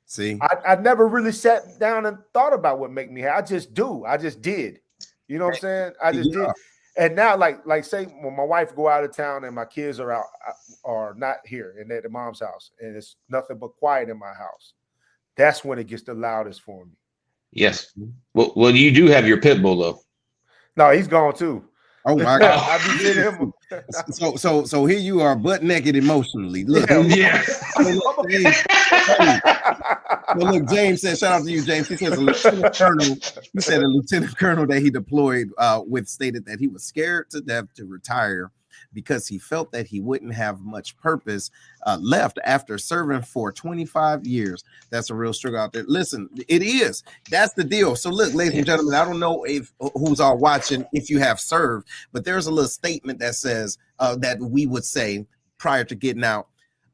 See, I never really sat down and thought about what make me happy. I just do. I just did. You know what I'm saying? I just did. And now, like say when my wife go out of town and my kids are not here and they're at the mom's house and it's nothing but quiet in my house, that's when it gets the loudest for me. Yes. Well, you do have your pit bull though. No, he's gone too. Oh my God! I be seeing him. So here you are, butt naked emotionally. Look, yeah. Look, James said, shout out to you, James. He says a lieutenant colonel. He said a lieutenant colonel that he deployed with stated that he was scared to death to retire because he felt that he wouldn't have much purpose left after serving for 25 years. That's a real struggle out there. Listen, it is. That's the deal. So look, ladies and gentlemen, I don't know if who's all watching, if you have served, but there's a little statement that says that we would say prior to getting out,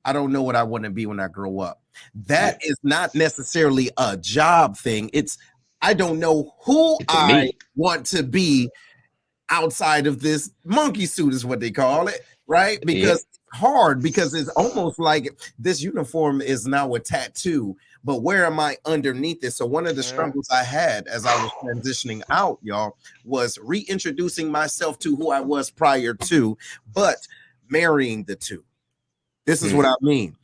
I don't know what I want to be when I grow up. That is not necessarily a job thing. It's, I don't know who I want to be outside of this monkey suit is what they call it, right? Because it's hard, because it's almost like this uniform is now a tattoo, but where am I underneath this? So one of the struggles I had as I was transitioning out, y'all, was reintroducing myself to who I was prior to, but marrying the two. This is what I mean.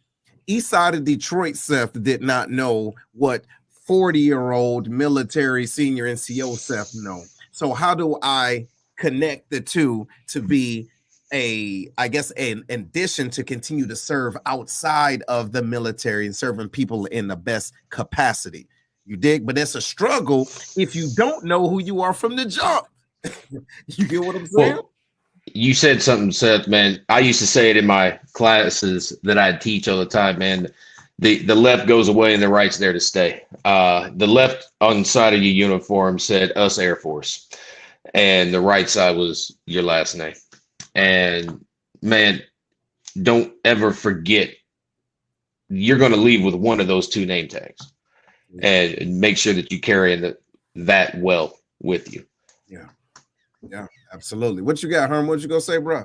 East side of Detroit Seth did not know what 40-year-old military senior NCO Seth know. So how do I connect the two to be I guess an addition to continue to serve outside of the military and serving people in the best capacity? You dig? But it's a struggle if you don't know who you are from the jump. You get what I'm saying? Well, you said something, Seth, man. I used to say it in my classes that I teach all the time, man. The left goes away and the right's there to stay. The left on the side of your uniform said us Air Force, and the right side was your last name. And man, don't ever forget, you're going to leave with one of those two name tags, and make sure that you carry that well with you. Yeah, absolutely. What you got, Herm? What you gonna say, bro?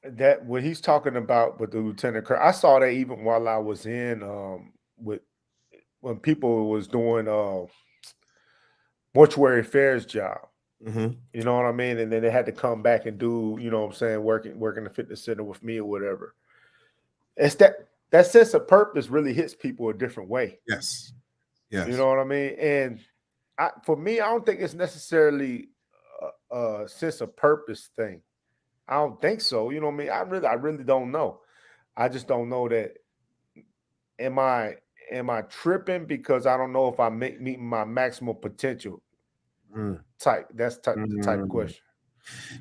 That what he's talking about with the lieutenant colonel, I saw that even while I was in when people was doing mortuary affairs job. Mhm. You know what I mean? And then they had to come back and do, you know what I'm saying, working the fitness center with me or whatever. It's that sense of purpose really hits people a different way. Yes. You Yes. know what I mean? And for me, I don't think it's necessarily a sense of purpose thing. I don't think so. You know what I mean? I really don't know. I just don't know that. Am I tripping because I don't know if I'm meeting my maximum potential? Mm. That's the type of Mm. question.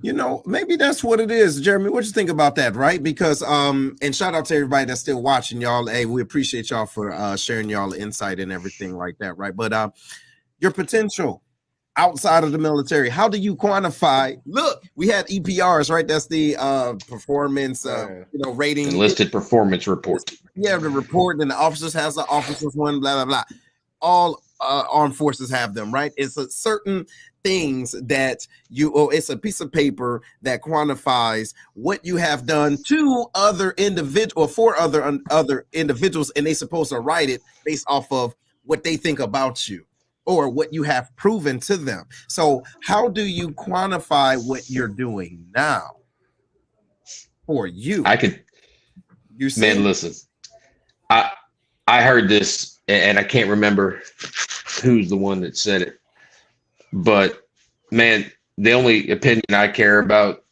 You know, maybe that's what it is, Jeremy. What you think about that, right? Because and shout out to everybody that's still watching, y'all. Hey, we appreciate y'all for sharing y'all insight and everything like that, right? But your potential outside of the military, how do you quantify? Look, we had EPRs, right? That's the performance Man. rating. Enlisted performance report. Yeah, the report, and the officers has the officers one, blah blah blah. All armed forces have them, right? It's a certain things that it's a piece of paper that quantifies what you have done to other individual or for other individuals, and they're supposed to write it based off of what they think about you or what you have proven to them. So how do you quantify what you're doing now for you? I could, You see? man, listen, I heard this and I can't remember who's the one that said it, but man, the only opinion I care about,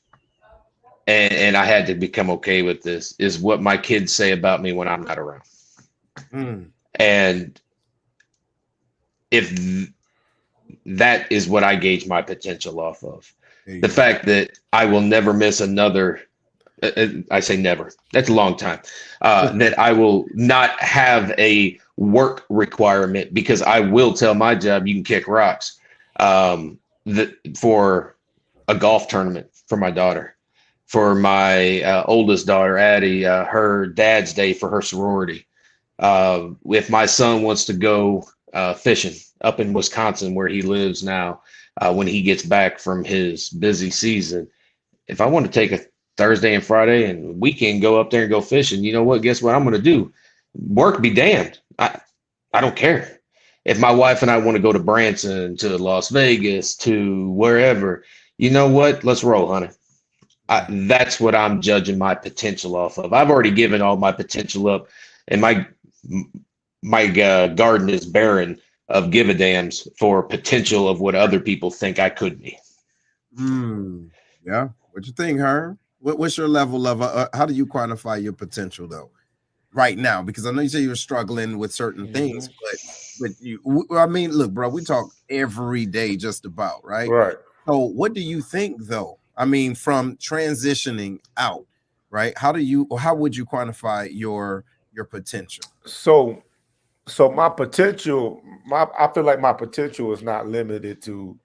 and I had to become okay with this, is what my kids say about me when I'm not around. Mm. And if that is what I gauge my potential off of, the fact that I will never miss another, I say never, that's a long time, that I will not have a work requirement because I will tell my job you can kick rocks, for a golf tournament for my daughter, for my oldest daughter, Addie, her dad's day for her sorority. If my son wants to go fishing up in Wisconsin where he lives now, when he gets back from his busy season, if I want to take a Thursday and Friday and weekend, go up there and go fishing, you know what? Guess what I'm going to do? Work be damned. I don't care. If my wife and I want to go to Branson, to Las Vegas, to wherever, you know what? Let's roll, honey. That's what I'm judging my potential off of. I've already given all my potential up, and my garden is barren of give a dams for potential of what other people think I could be. Yeah. What you think, Herm? What's your level of how do you quantify your potential though right now? Because I know you say you're struggling with certain things, but I mean, look, bro, we talk every day just about, right? Right. So what do you think though? I mean, from transitioning out, right? How would you quantify your potential? So my potential, I feel like my potential is not limited to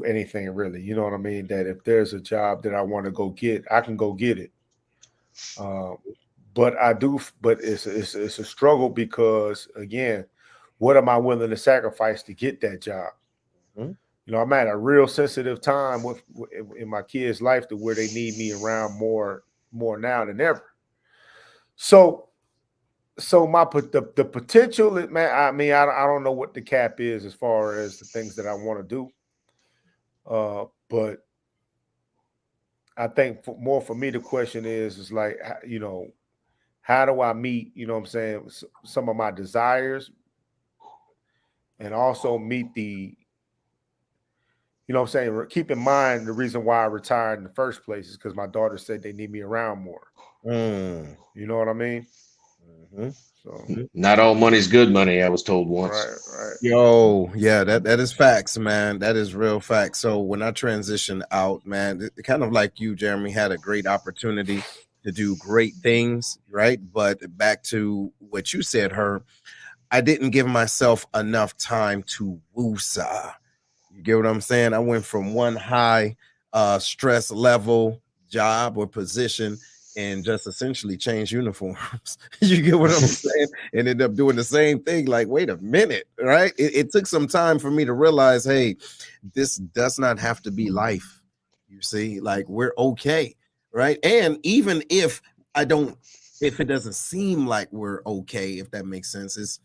anything really. You know what I mean? That if there's a job that I want to go get, I can go get it. But it's a struggle because again, what am I willing to sacrifice to get that job? Mm-hmm. You know, I'm at a real sensitive time in my kids' life to where they need me around more now than ever. So the potential, man. I mean, I don't know what the cap is as far as the things that I want to do. But I think for me, the question is like, you know, how do I meet, you know what I'm saying, some of my desires and also meet the, you know what I'm saying, keep in mind the reason why I retired in the first place is because my daughter said they need me around more. You know what I mean? Mm-hmm. So not all money's good money, I was told once. Right. Yo, yeah, that is facts, man. That is real facts. So when I transitioned out, man, kind of like you, Jeremy, had a great opportunity to do great things, right? But back to what you said, Herb, I didn't give myself enough time to woosah. You get what I'm saying? I went from one high stress level job or position and just essentially change uniforms. You get what I'm saying? And end up doing the same thing. Like, wait a minute, right? It took some time for me to realize, hey, this does not have to be life. You see, like we're okay, right? And even if it doesn't seem like we're okay, if that makes sense,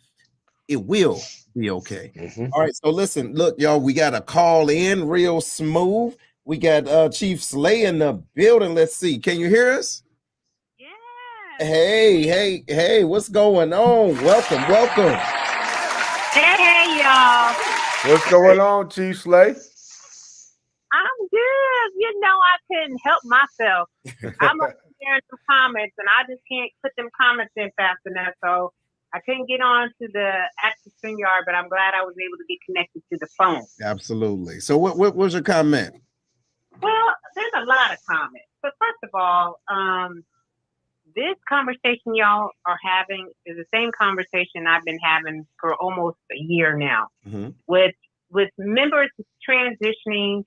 it will be okay. Mhm. All right, so listen, look, y'all, we got a call in real smooth. We got Chief Slay in the building. Let's see. Can you hear us? Yeah. Hey, what's going on? Welcome. Hey, y'all. What's going on, Chief Slay? I'm good. You know, I couldn't help myself. I'm up there in some comments, and I just can't put them comments in fast enough. So I couldn't get on to the actual StreamYard, but I'm glad I was able to get connected to the phone. Absolutely. So what was your comment? Well, there's a lot of comments. But first of all, this conversation y'all are having is the same conversation I've been having for almost a year now, with members transitioning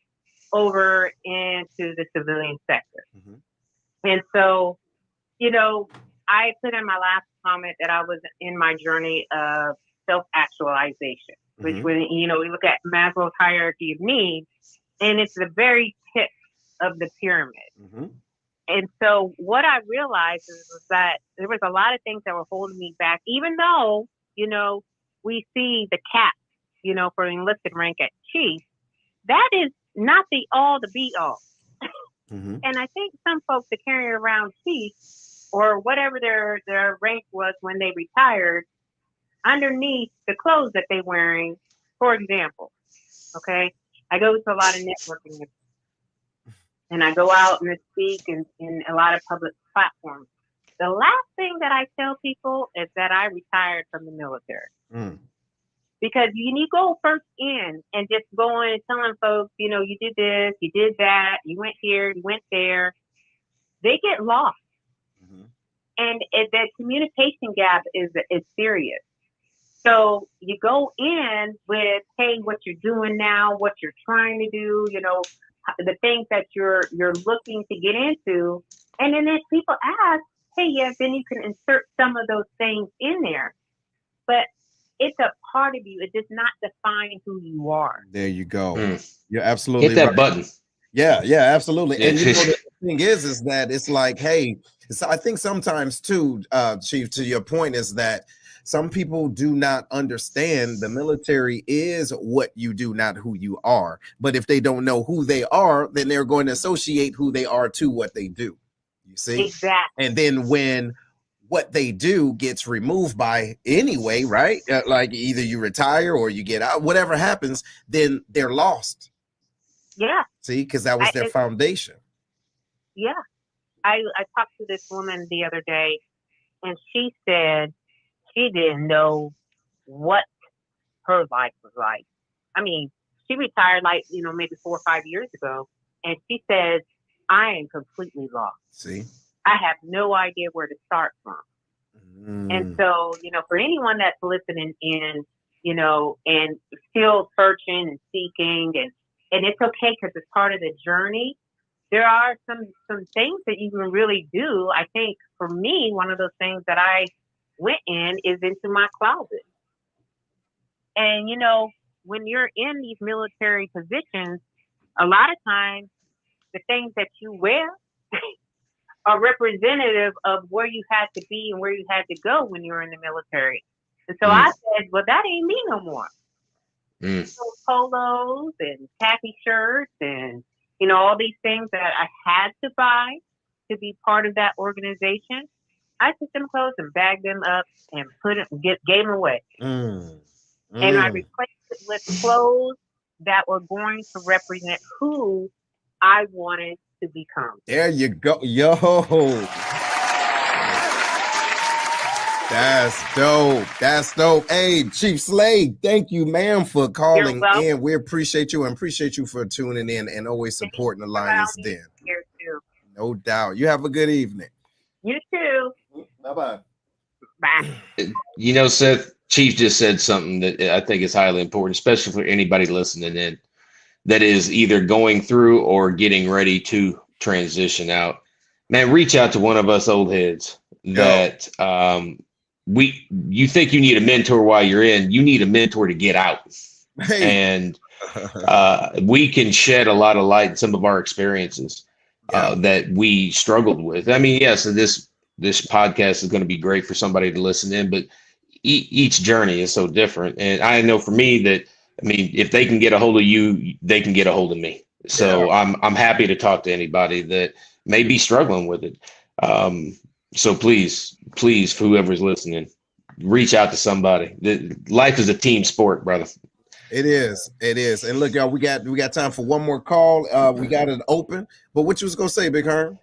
over into the civilian sector. And so, you know, I put in my last comment that I was in my journey of self-actualization, which when, you know, we look at Maslow's hierarchy of needs, and it's the very tip of the pyramid. And so what I realized is that there was a lot of things that were holding me back, even though, you know, we see the cap, you know, for enlisted rank at chief. That is not the all the be all. And I think some folks are carrying around chief or whatever their rank was when they retired underneath the clothes that they're wearing. For example, okay, I go to a lot of networking and I go out and speak in a lot of public platforms. The last thing that I tell people is that I retired from the military. Because you go first in and just going and telling folks, you know, you did this, you did that, you went here, you went there. They get lost. And that communication gap is serious. So you go in with, hey, what you're doing now, what you're trying to do, you know, the things that you're looking to get into. And then if people ask, hey, yeah, then you can insert some of those things in there. But it's a part of you. It does not define who you are. There you go. You're absolutely Hit that right. button. Yeah, absolutely. And you know, the thing is that it's like, hey, I think sometimes too, Chief, to your point, is that some people do not understand the military is what you do, not who you are. But if they don't know who they are, then they're going to associate who they are to what they do. You see? Exactly. And then when what they do gets removed by anyway, right? Like either you retire or you get out, whatever happens, then they're lost. Yeah. See, because that was their foundation. Yeah. I talked to this woman the other day, and she said she didn't know what her life was like. I mean, she retired like, you know, maybe 4 or 5 years ago, and she says, I am completely lost. See? I have no idea where to start from. And so, you know, for anyone that's listening in, you know, and still searching and seeking, and it's okay because it's part of the journey. There are some things that you can really do. I think for me, one of those things that I went in is into my closet. And, you know, when you're in these military positions, a lot of times the things that you wear are representative of where you had to be and where you had to go when you were in the military. And so I said, well, that ain't me no more. So polos and khaki shirts and, you know, all these things that I had to buy to be part of that organization. I took them clothes and bagged them up and gave them away. And I replaced it with clothes that were going to represent who I wanted to become. There you go. Yo. That's dope. That's dope. Hey, Chief Slay, thank you, ma'am, for calling in. We appreciate you and appreciate you for tuning in and always supporting the Lions Den. Here too. No doubt. You have a good evening. You too. Bye-bye. Bye. You know, Seth, Chief just said something that I think is highly important, especially for anybody listening in that is either going through or getting ready to transition out. Man, reach out to one of us old heads that you think you need a mentor while you're in. You need a mentor to get out. And we can shed a lot of light in some of our experiences that we struggled with. I mean, yes, this podcast is going to be great for somebody to listen in, but each journey is so different. And I know for me that, I mean, if they can get a hold of you, they can get a hold of me. So I'm happy to talk to anybody that may be struggling with it. So please, whoever's listening, reach out to somebody. Life is a team sport, brother. It is. And look, y'all, we got time for one more call. We got it open. But what you was gonna say, Big Herm?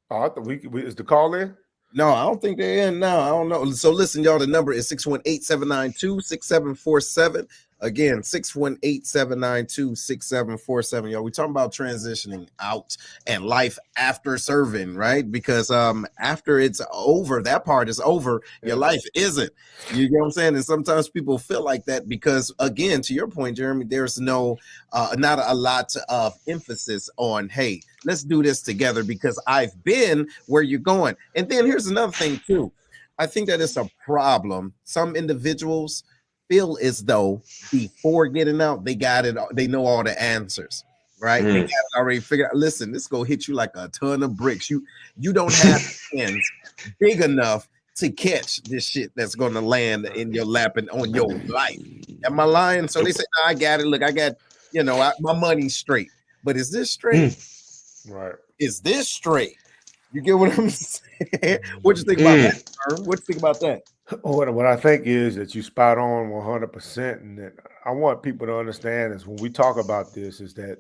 I thought we is the call in? No, I don't think they're in now. I don't know. So listen, y'all, the number is 618-792-6747. Again, 618-792-6747. Y'all, we talking about transitioning out and life after serving, right? Because after it's over, that part is over, your life isn't. You get what I'm saying? And sometimes people feel like that because, again, to your point, Jeremy, there's no not a lot of emphasis on, hey, let's do this together because I've been where you're going. And then here's another thing too. I think that it's a problem. Some individuals feel as though before getting out, they got it. They know all the answers, right? They got it already figured out. Listen, this is gonna hit you like a ton of bricks. You don't have hands big enough to catch this shit that's gonna land in your lap and on your life. Am I lying? So they say, no, I got it. Look, I got, my money's straight. But is this straight? Right. Is this straight? You get what I'm saying? What you think about that, Herm? What you think about that? What I think is that you spot on 100%, and that I want people to understand is when we talk about this is that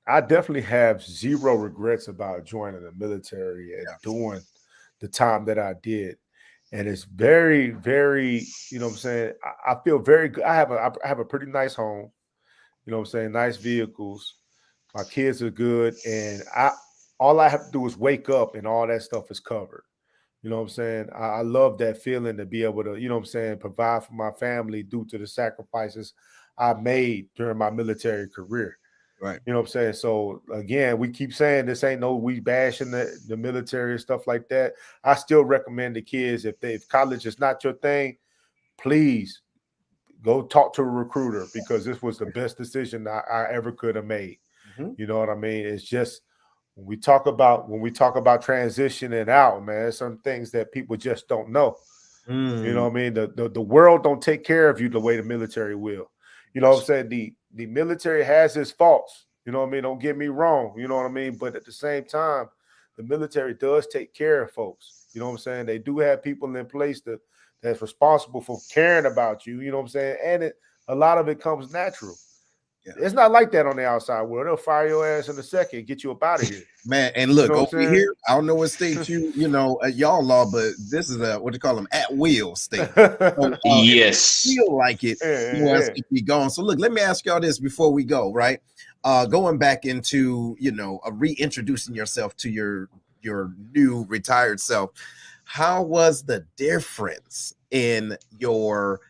I definitely have zero regrets about joining the military and doing the time that I did, and it's very, very, what I'm saying. I feel very good. I have a pretty nice home, what I'm saying, nice vehicles. My kids are good, and all I have to do is wake up, and all that stuff is covered. You know what I'm saying? I love that feeling to be able to, provide for my family due to the sacrifices I made during my military career. Right. You know what I'm saying? So again, we keep saying this ain't no we bashing the military and stuff like that. I still recommend the kids, if college is not your thing, please go talk to a recruiter because this was the best decision I ever could have made. Mm-hmm. You know what I mean? It's just when we talk about transitioning out, man, there's some things that people just don't know. You know what I mean? The world don't take care of you the way the military will. You know what I'm saying? The military has its faults. You know what I mean? Don't get me wrong. You know what I mean? But at the same time, the military does take care of folks. You know what I'm saying? They do have people in place that's responsible for caring about you. You know what I'm saying? And a lot of it comes natural. Yeah. It's not like that on the outside world. They'll fire your ass in a second and get you up out of here. Man, and look, over here, I don't know what state y'all law, but this is what they call them at will state. So, yes. Feel like it. Keep me going. So look, let me ask y'all this before we go, right? Going back into, reintroducing yourself to your new retired self. How was the difference in your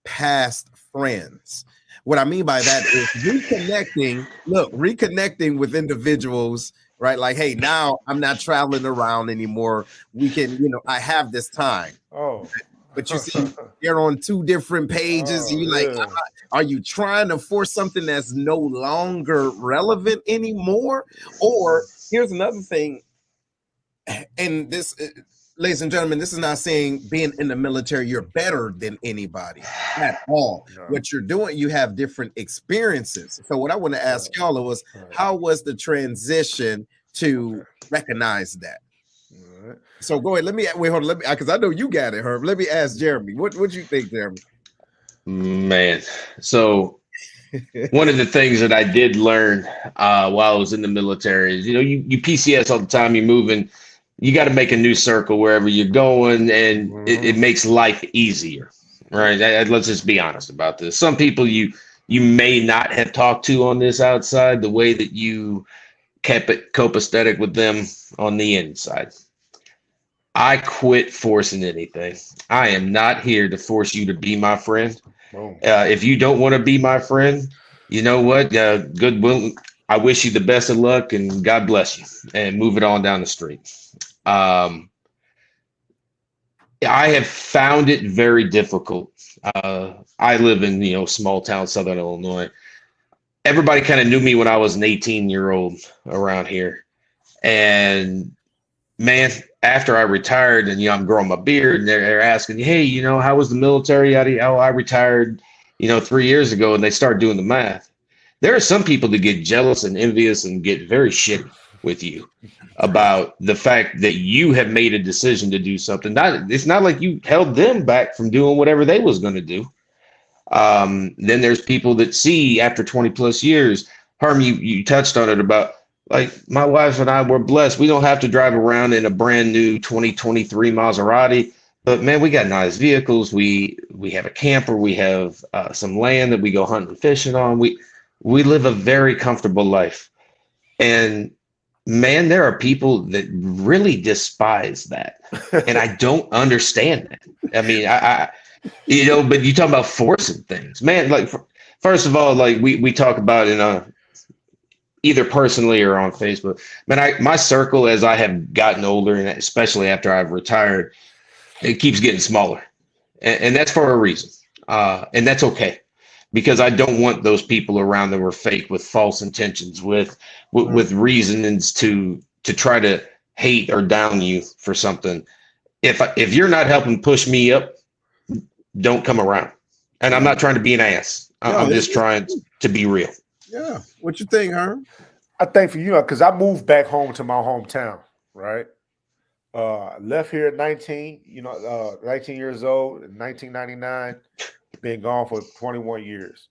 past friends? What I mean by that is reconnecting with individuals, right? Like, hey, now I'm not traveling around anymore. We can, I have this time. Oh, but you see, they're on two different pages. And you're like, are you trying to force something that's no longer relevant anymore? Or here's another thing. And this, ladies and gentlemen, this is not saying being in the military, you're better than anybody at all. No. What you're doing, you have different experiences. So what I want to ask y'all was, how was the transition to recognize that? Right. So go ahead. Hold on, because I know you got it, Herb. Let me ask Jeremy. What you think, Jeremy? Man, so one of the things that I did learn while I was in the military is, you PCS all the time, you're moving. You got to make a new circle wherever you're going, and it makes life easier, right? Let's just be honest about this. Some people you may not have talked to on this outside the way that you kept it copacetic with them on the inside. I quit forcing anything. I am not here to force you to be my friend. If you don't want to be my friend, you know what? Goodwill. I wish you the best of luck and God bless you, and move it on down the street. I have found it very difficult. I live in, small town, Southern Illinois. Everybody kind of knew me when I was an 18-year-old around here. And man, after I retired and I'm growing my beard and they're asking, hey, how was the military? Oh, I retired, 3 years ago, and they start doing the math. There are some people that get jealous and envious and get very shitty with you about the fact that you have made a decision to do something. It's not like you held them back from doing whatever they was going to do. Then there's people that see after 20 plus years. Herm, you touched on it about, like, my wife and I were blessed. We don't have to drive around in a brand new 2023 Maserati, but man, we got nice vehicles. We have a camper. We have some land that we go hunting and fishing on. We live a very comfortable life. And man, there are people that really despise that. And I don't understand that. I mean, but you talk about forcing things, man. Like, first of all, like we talk about in either personally or on Facebook, man, my circle, as I have gotten older, and especially after I've retired, it keeps getting smaller, and that's for a reason. And that's okay, because I don't want those people around that were fake, with false intentions, with reasons to try to hate or down you for something. If you're not helping push me up, don't come around. And I'm not trying to be an ass. I'm just trying to be real. Yeah. What you think, Herm? I think for because I moved back home to my hometown, right? Left here at 19, 19 years old, in 1999, been gone for 21 years.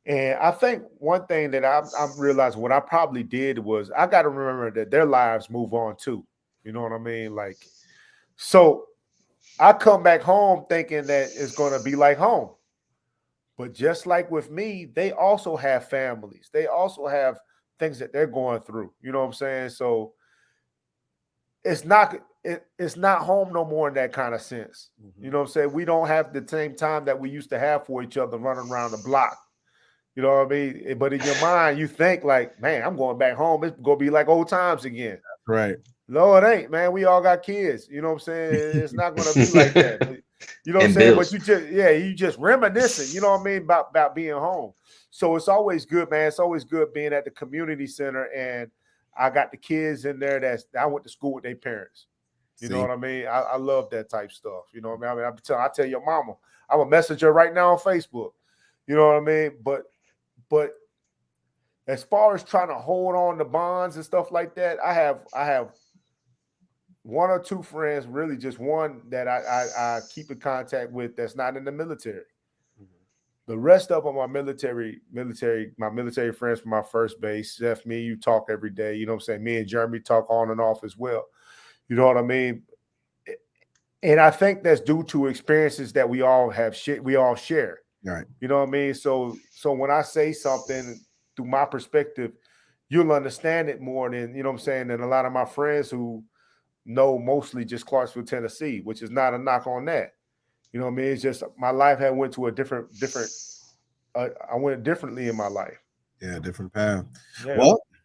And I think one thing that I realized what I probably did was, I got to remember that their lives move on too. You know what I mean? Like, so I come back home thinking that it's going to be like home. But just like with me, they also have families. They also have things that they're going through. You know what I'm saying? So it's not home no more in that kind of sense. Mm-hmm. You know what I'm saying? We don't have the same time that we used to have for each other running around the block. You know what I mean? But in your mind, you think like, man, I'm going back home. It's going to be like old times again. Right. No, it ain't, man. We all got kids. You know what I'm saying? It's not going to be like that. You know what I'm saying? Bills. But you just reminiscing, you know what I mean, about being home. So it's always good, man. It's always good being at the community center, and I got the kids in there I went to school with their parents. You know what I mean? I love that type stuff. You know what I mean? I tell your mama, I'm a messenger right now on Facebook. You know what I mean? But as far as trying to hold on to bonds and stuff like that, I have one or two friends, really just one, that I keep in contact with that's not in the military. Mm-hmm. The rest of them are military friends from my first base. Seth, me, you talk every day. You know what I'm saying? Me and Jeremy talk on and off as well. You know what I mean? And I think that's due to experiences that we all have. We all share. Right. You know what I mean? So when I say something through my perspective, you'll understand it more than, you know what I'm saying, than a lot of my friends who know mostly just Clarksville, Tennessee, which is not a knock on that. You know what I mean? It's just my life had went to a different. I went differently in my life. Yeah, different path.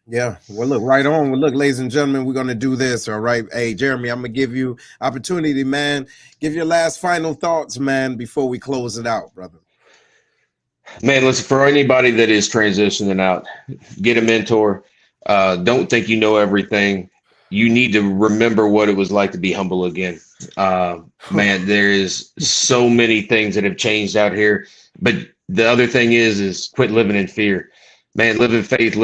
Yeah. Well, look, right on. Well, look, ladies and gentlemen, we're going to do this. All right. Hey, Jeremy, I'm going to give you opportunity, man. Give your last final thoughts, man, before we close it out, brother. Man, listen, for anybody that is transitioning out, get a mentor. Don't think you know everything. You need to remember what it was like to be humble again. Man, there is so many things that have changed out here. But the other thing is quit living in fear. Man, live in faith,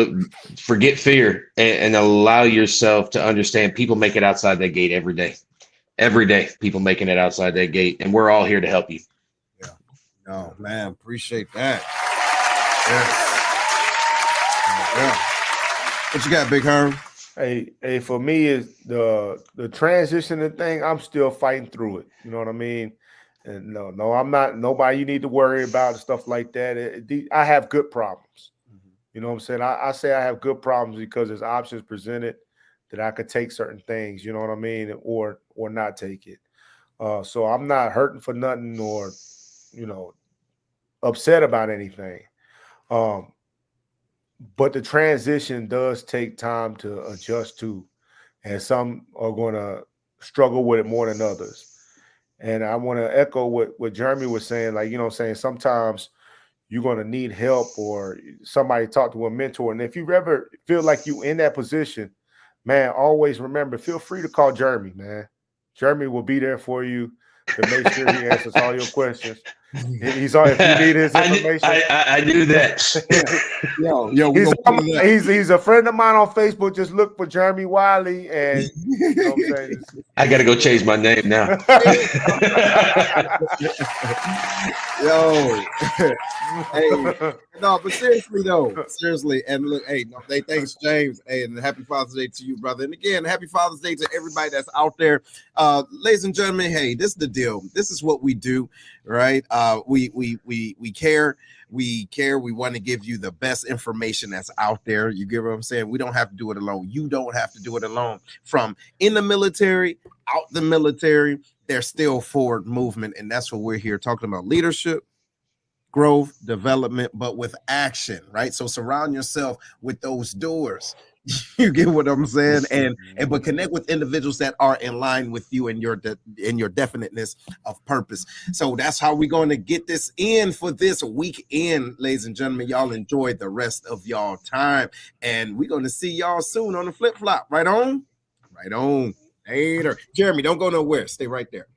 forget fear, and allow yourself to understand people make it outside that gate every day. Every day, people making it outside that gate, and we're all here to help you. Yeah. Oh, man, appreciate that. Yeah. What you got, Big Herm? Hey, for me, is the transitioning thing, I'm still fighting through it. You know what I mean? And no, I'm not nobody you need to worry about and stuff like that. I have good problems. You know what I'm saying? I say I have good problems because there's options presented that I could take certain things, you know what I mean, or not take it. So I'm not hurting for nothing or, upset about anything. But the transition does take time to adjust to, and some are going to struggle with it more than others. And I want to echo what Jeremy was saying, like, sometimes you're going to need help or somebody talk to a mentor. And if you ever feel like you in that position, man, always remember, feel free to call Jeremy, man. Jeremy will be there for you to make sure he answers all your questions. He's on if you need his information. I do that. He's a friend of mine on Facebook. Just look for Jeremy Wiley, and you know what I'm saying? I gotta go change my name now. Yo, hey, no, but seriously though, and look, hey, no, thanks, James, hey, and happy Father's Day to you, brother, and again, happy Father's Day to everybody that's out there, ladies and gentlemen. Hey, this is the deal. This is what we do, right? We care. We care. We want to give you the best information that's out there. You get what I'm saying? We don't have to do it alone. You don't have to do it alone. From in the military, out the military, there's still forward movement. And that's what we're here talking about: leadership, growth, development, but with action, right? So surround yourself with those doors. You get what I'm saying? But connect with individuals that are in line with you and your definiteness of purpose. So that's how we're going to get this in for this weekend, ladies and gentlemen. Y'all enjoy the rest of y'all time, and we're going to see y'all soon on the Flip Flop. Right on. Later. Jeremy, don't go nowhere. Stay right there.